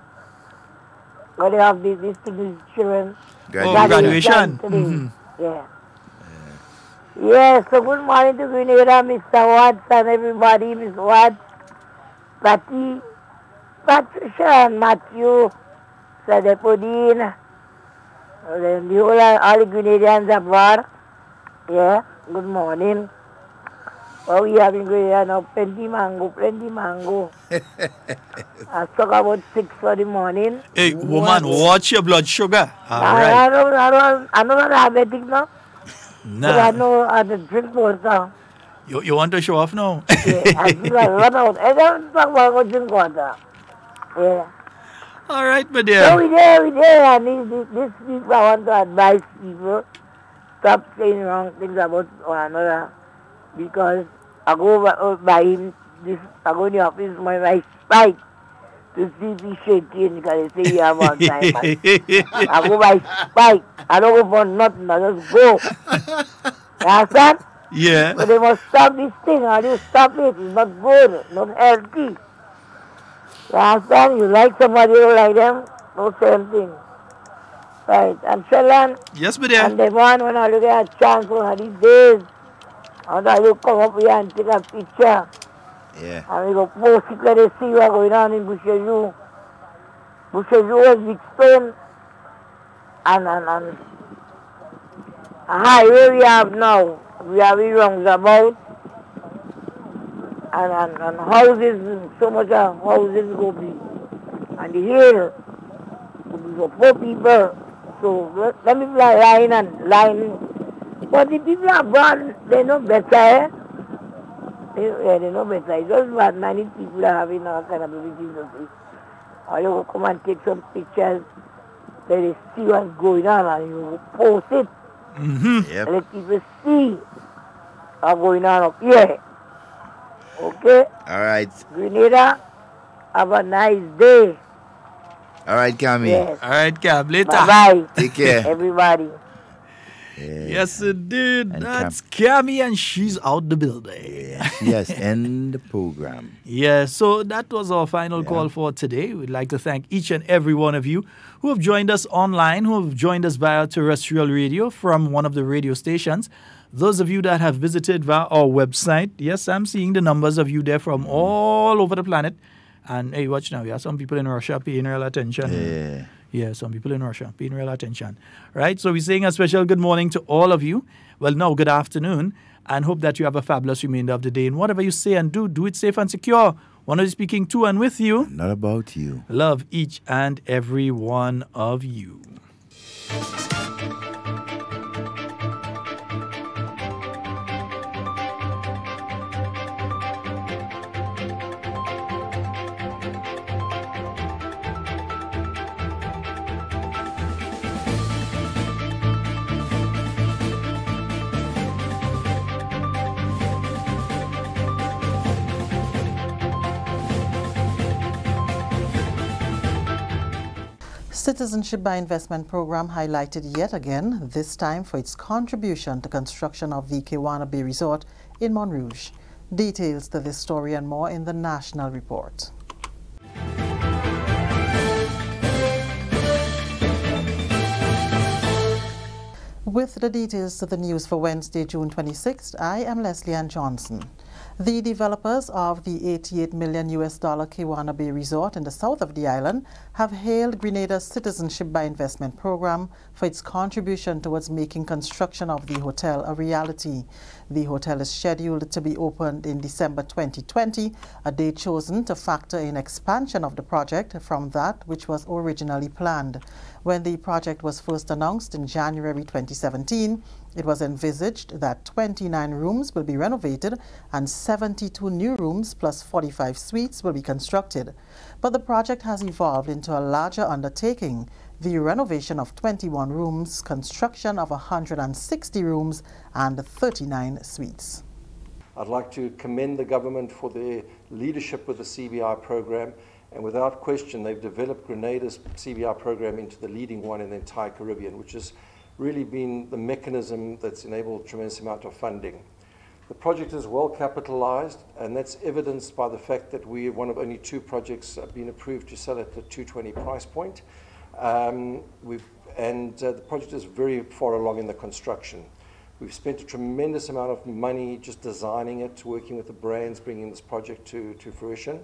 where they have this to these children. Graduation. Mm-hmm. Yeah, so good morning to Grenada, Mr. Watts and everybody, Miss Watts, Patty, Patricia and Matthew, Sadepodine, then the whole, all the Grenadians abroad. Yeah, good morning. Oh, we have in Grenada now, plenty mango. I talk about 6 for the morning. Hey, woman, watch your blood sugar. All right. I'm not diabetic now. Nah. But I know how to drink water. You want to show off now? Yeah, I do a lot of. I don't talk about drink water. Yeah. All right, my dear. So we there, and this week I want to advise people stop saying wrong things about one another, because I go by him. I go in the office with my spike to see if he's shaking, because they say you have all time. I go by spike. I don't go for nothing. I just go. You understand? Yeah. But they must stop this thing. How do you stop it? It's not good, not healthy. You understand? You like somebody, you don't like them, no same thing. Right. And Sheldon. Yes, my dear. And Devon, when I look at a chance one of these days, and I you come up here and take a picture. Yeah. And we go post it, let us see what's going on in Boucherville. Boucherville is Big Stone. And a highway we have now. We have the roundabout. And houses, so much of houses go be. And the hill will be for poor people. So let me fly line. But the people abroad, they know better, eh? They know better. It's just about many people are having all kind of everything to see. Or you will come and take some pictures, let they see what's going on, and you will post it. Mm-hmm. Yep. Let people see what's going on up here. Okay? All right. Grenada, have a nice day. All right, Cammy. Yes. All right, Cam. Later. Bye-bye. Take care. Everybody. Yeah. Yes, indeed. That's Cammy, and she's out the building. Yes, end the program. Yeah, so that was our final call for today. We'd like to thank each and every one of you who have joined us online, who have joined us via terrestrial radio from one of the radio stations. Those of you that have visited via our website, yes, I'm seeing the numbers of you there from all over the planet. And hey, watch now, we have some people in Russia paying real attention. Yeah. Yeah, some people in Russia paying real attention. Right? So we're saying a special good morning to all of you. Well, no, good afternoon. and hope that you have a fabulous remainder of the day. And whatever you say and do it safe and secure. One is speaking to and with you. Not about you. Love each and every one of you. Citizenship by Investment Program highlighted yet again, this time for its contribution to construction of the Grenada W.I Resort in Montrouge. Details to this story and more in the National Report. With the details to the news for Wednesday, June 26th, I am Leslie Ann Johnson. The developers of the $88 million Grenada W.I Resort in the south of the island have hailed Grenada's Citizenship by Investment Program for its contribution towards making construction of the hotel a reality. The hotel is scheduled to be opened in December 2020, a date chosen to factor in expansion of the project from that which was originally planned. When the project was first announced in January 2017, it was envisaged that 29 rooms will be renovated and 72 new rooms plus 45 suites will be constructed. But the project has evolved into a larger undertaking, the renovation of 21 rooms, construction of 160 rooms and 39 suites. I'd like to commend the government for their leadership with the CBI program, and without question they've developed Grenada's CBI program into the leading one in the entire Caribbean, which has really been the mechanism that's enabled a tremendous amount of funding. The project is well capitalized, and that's evidenced by the fact that we're one of only 2 projects being approved to sell at the $220 price point. The project is very far along in the construction. We've spent a tremendous amount of money just designing it, working with the brands, bringing this project to fruition.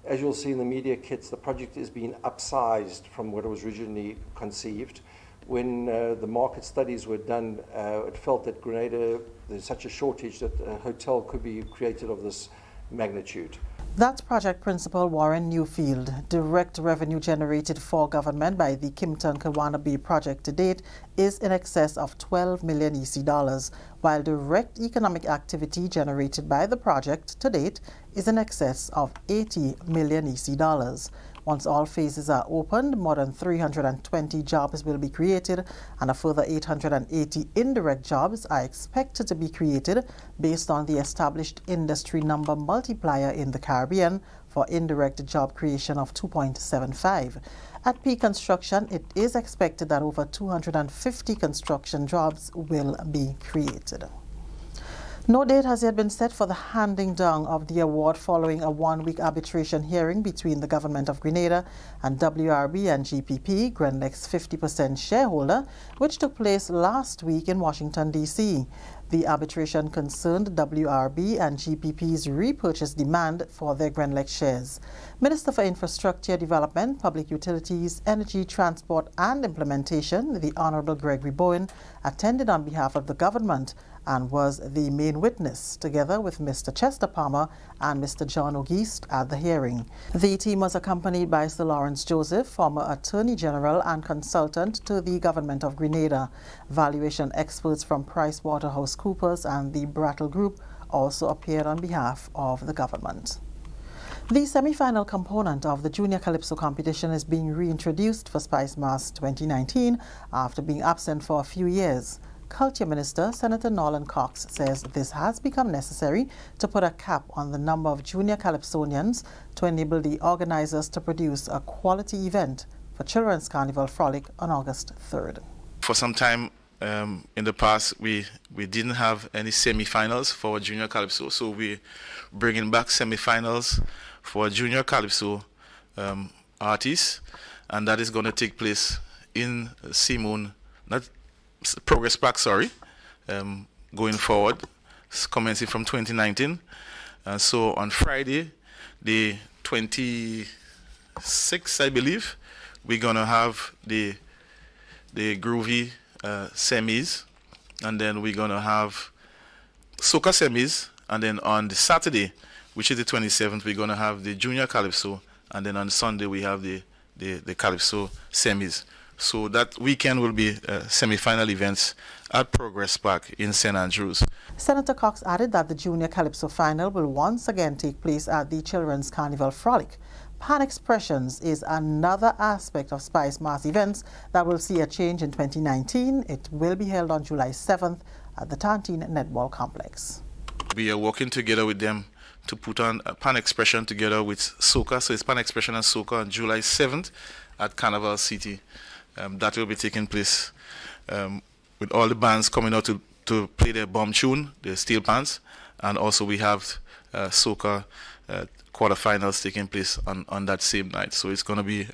As you'll see in the media kits, the project is being upsized from what it was originally conceived. When the market studies were done, it felt that Grenada, there's such a shortage that a hotel could be created of this magnitude. That's project principal Warren Newfield. Direct revenue generated for government by the Kimpton Grenada W.I project to date is in excess of 12 million EC dollars, while direct economic activity generated by the project to date is in excess of 80 million EC dollars. Once all phases are opened, more than 320 jobs will be created, and a further 880 indirect jobs are expected to be created based on the established industry number multiplier in the Caribbean for indirect job creation of 2.75. At peak construction, it is expected that over 250 construction jobs will be created. No date has yet been set for the handing down of the award following a one-week arbitration hearing between the Government of Grenada and WRB and GPP, Grenlec's 50% shareholder, which took place last week in Washington, D.C. The arbitration concerned WRB and GPP's repurchase demand for their Grenlec shares. Minister for Infrastructure Development, Public Utilities, Energy, Transport and Implementation, the Honorable Gregory Bowen, attended on behalf of the government and was the main witness, together with Mr. Chester Palmer and Mr. John O'Geist at the hearing. The team was accompanied by Sir Lawrence Joseph, former Attorney General and consultant to the Government of Grenada. Valuation experts from PricewaterhouseCoopers and the Brattle Group also appeared on behalf of the government. The semi-final component of the Junior Calypso competition is being reintroduced for Spice Mass 2019 after being absent for a few years. Culture Minister Senator Nolan Cox says this has become necessary to put a cap on the number of junior calypsonians to enable the organizers to produce a quality event for Children's Carnival Frolic on August 3rd. For some time in the past, we didn't have any semi-finals for Junior Calypso, so we're bringing back semi-finals for Junior Calypso artists, and that is going to take place in Simone, not Progress Park, sorry, going forward, commencing from 2019. So on Friday, the 26th, I believe, we're going to have the groovy semis, and then we're going to have soca semis, and then on the Saturday, which is the 27th, we're going to have the Junior Calypso, and then on Sunday we have the Calypso semis. So that weekend will be semi-final events at Progress Park in St. Andrews. Senator Cox added that the Junior Calypso final will once again take place at the Children's Carnival Frolic. Pan Expressions is another aspect of Spice Mass events that will see a change in 2019. It will be held on July 7th at the Tantine Netball Complex. We are working together with them to put on a Pan Expression together with Soca. So it's Pan Expression and Soca on July 7th at Carnival City. That will be taking place with all the bands coming out to play their bomb tune, the Steel Pans, and also we have Soca quarterfinals taking place on that same night. So it's going to be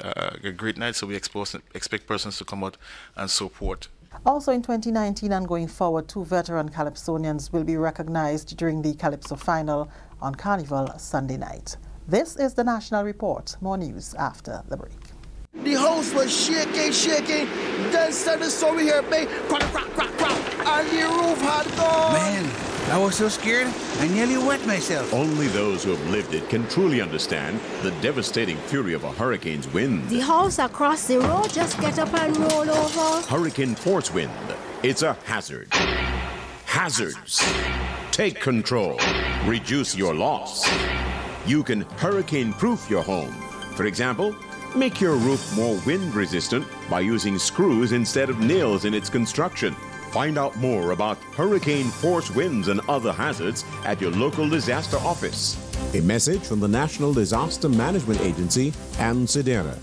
a great night, so we expect persons to come out and support. Also in 2019 and going forward, 2 veteran Calypsonians will be recognized during the Calypso final on Carnival Sunday night. This is the National Report. More news after the break. The house was shaking. Then said the story here, bang, crack, and the roof had gone. Man, I was so scared, I nearly wet myself. Only those who have lived it can truly understand the devastating fury of a hurricane's wind. The house across the road just get up and roll over. Hurricane force wind. It's a hazard. Hazards. Take control. Reduce your loss. You can hurricane-proof your home. For example, make your roof more wind-resistant by using screws instead of nails in its construction. Find out more about hurricane force winds and other hazards at your local disaster office. A message from the National Disaster Management Agency and SEDERA.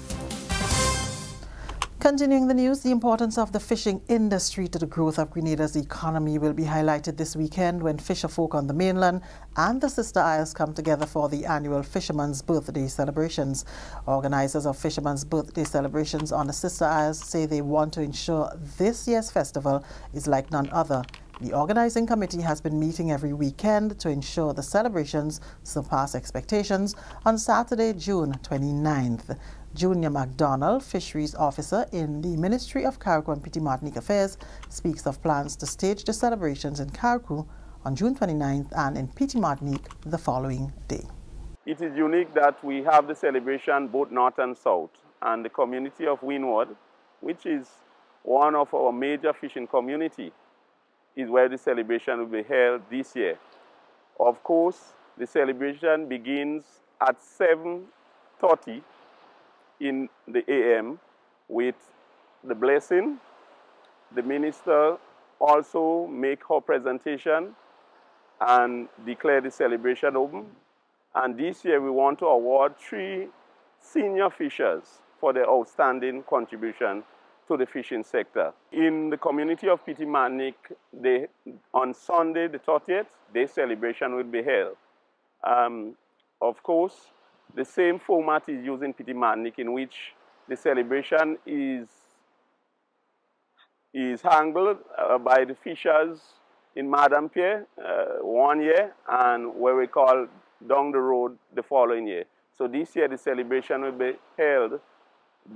Continuing the news, the importance of the fishing industry to the growth of Grenada's economy will be highlighted this weekend when fisherfolk on the mainland and the Sister Isles come together for the annual Fisherman's Birthday celebrations. Organizers of Fisherman's Birthday celebrations on the Sister Isles say they want to ensure this year's festival is like none other. The organizing committee has been meeting every weekend to ensure the celebrations surpass expectations. On Saturday, June 29th, Junior MacDonald, Fisheries Officer in the Ministry of Carriacou and Petite Martinique Affairs, speaks of plans to stage the celebrations in Carriacou on June 29th and in Petite Martinique the following day. It is unique that we have the celebration both north and south, and the community of Windward, which is one of our major fishing community, is where the celebration will be held this year. Of course, the celebration begins at 7:30 in the AM with the blessing. The minister also make her presentation and declare the celebration open. And this year we want to award 3 senior fishers for their outstanding contribution to the fishing sector. In the community of Petite Martinique, on Sunday the 30th, their celebration will be held. Of course, the same format is used in Petite Martinique, in which the celebration is handled by the fishers in Madame Pierre 1 year, and where we call down the road the following year. So this year the celebration will be held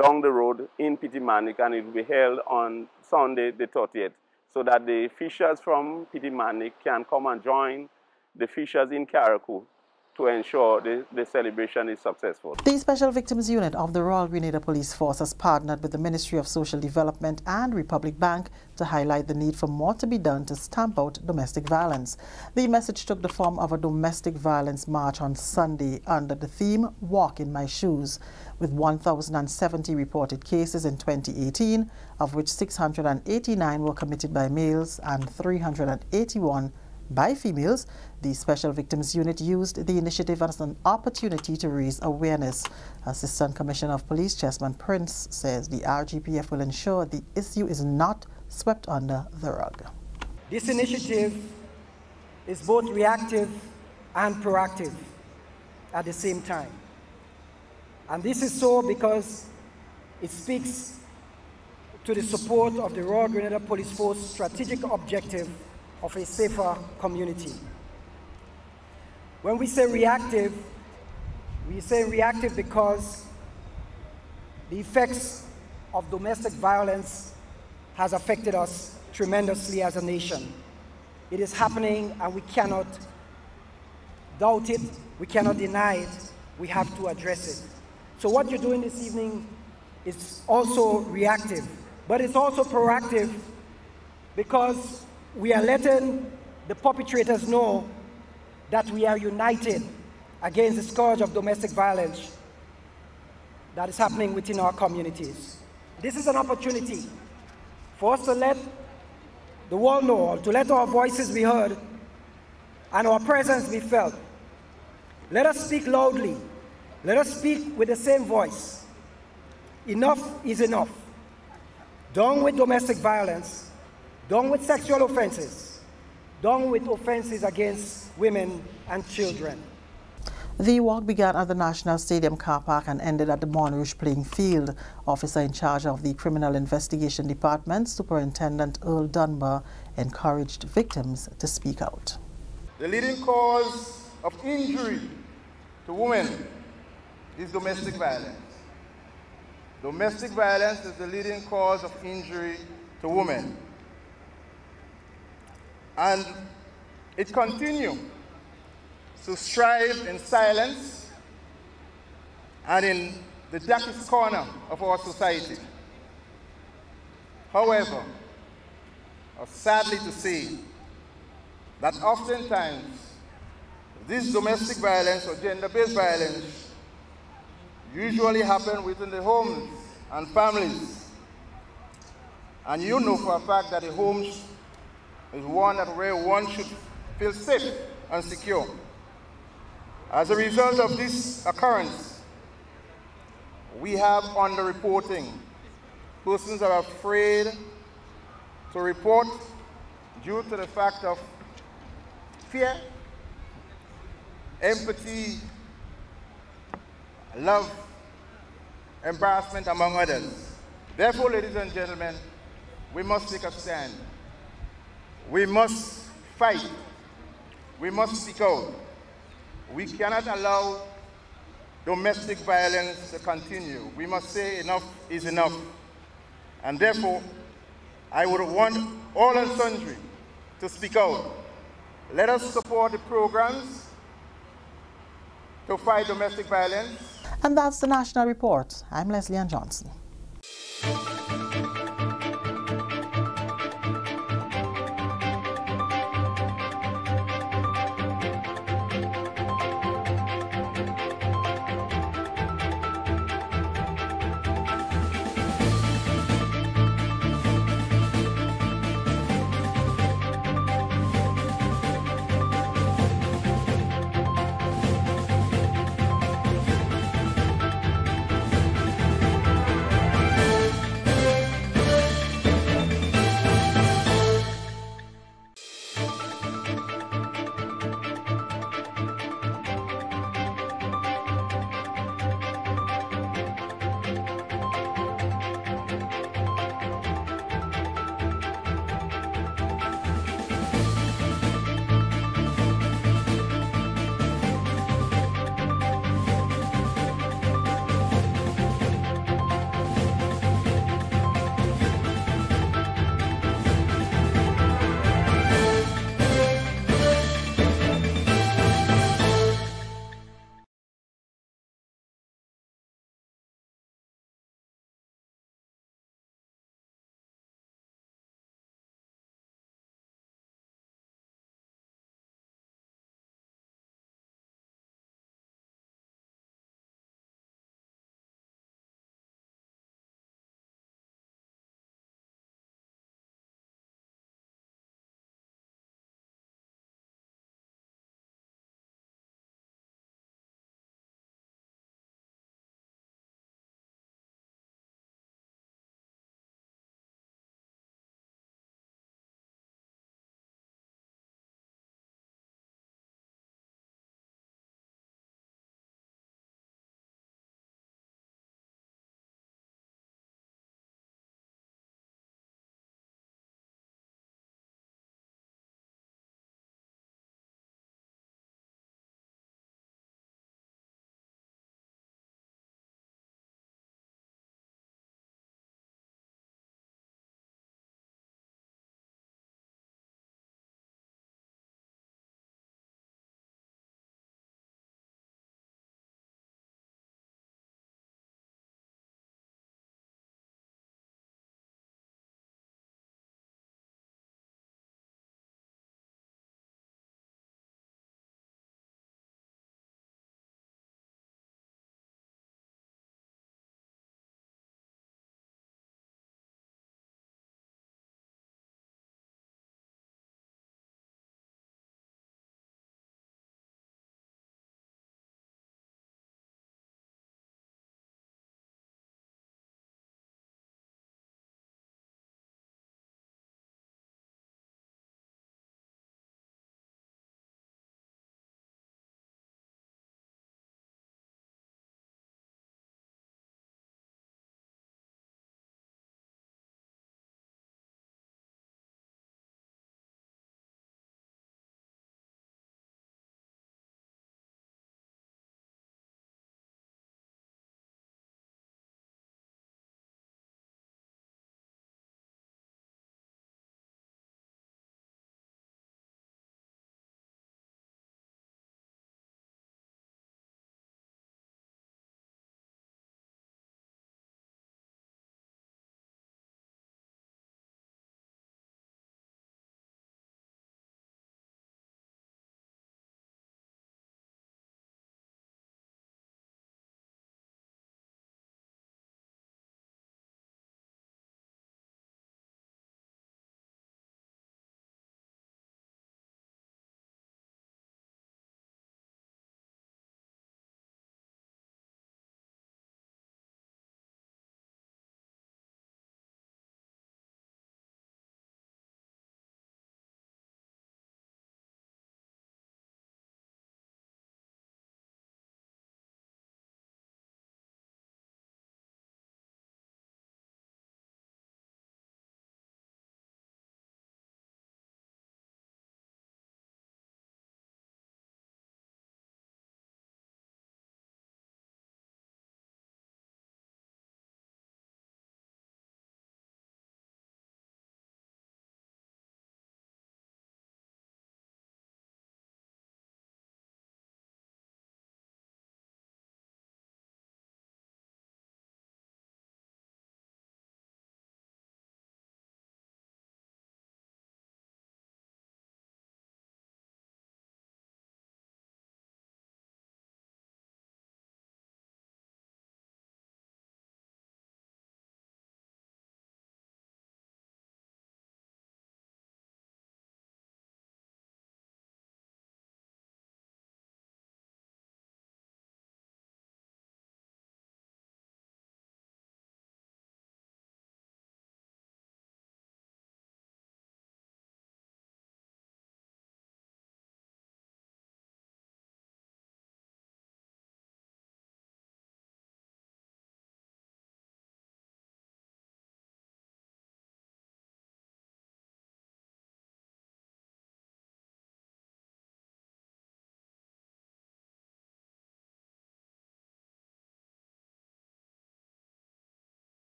down the road in Petite Martinique, and it will be held on Sunday the 30th, so that the fishers from Petite Martinique can come and join the fishers in Carriacou to ensure the celebration is successful. The Special Victims Unit of the Royal Grenada Police Force has partnered with the Ministry of Social Development and Republic Bank to highlight the need for more to be done to stamp out domestic violence. The message took the form of a domestic violence march on Sunday under the theme Walk in My Shoes, with 1,070 reported cases in 2018, of which 689 were committed by males and 381 by females. The Special Victims Unit used the initiative as an opportunity to raise awareness. Assistant Commissioner of Police Chessman Prince says the RGPF will ensure the issue is not swept under the rug. This initiative is both reactive and proactive at the same time. And this is so because it speaks to the support of the Royal Grenada Police Force strategic objective of a safer community. When we say reactive because the effects of domestic violence has affected us tremendously as a nation. It is happening, and we cannot doubt it. We cannot deny it. We have to address it. So what you're doing this evening is also reactive, but it's also proactive, because we are letting the perpetrators know that we are united against the scourge of domestic violence that is happening within our communities. This is an opportunity for us to let the world know, to let our voices be heard and our presence be felt. Let us speak loudly. Let us speak with the same voice. Enough is enough. Down with domestic violence, down with sexual offenses, down with offenses against women and children. The walk began at the National Stadium car park and ended at the Montrouge playing field. Officer in charge of the Criminal Investigation Department, Superintendent Earl Dunbar, encouraged victims to speak out. The leading cause of injury to women is domestic violence. Domestic violence is the leading cause of injury to women. And it continues to strive in silence and in the darkest corner of our society. However, sadly to say that oftentimes this domestic violence or gender-based violence usually happen within the homes and families. And you know for a fact that the homes is one that where one should feel safe and secure. As a result of this occurrence, we have underreporting. Persons are afraid to report due to the fact of fear, empathy, love, embarrassment, among others. Therefore, ladies and gentlemen, we must take a stand. We must fight. We must speak out. We cannot allow domestic violence to continue. We must say enough is enough. And therefore, I would want all and sundry to speak out. Let us support the programs to fight domestic violence. And that's the National Report. I'm Leslie Ann Johnson.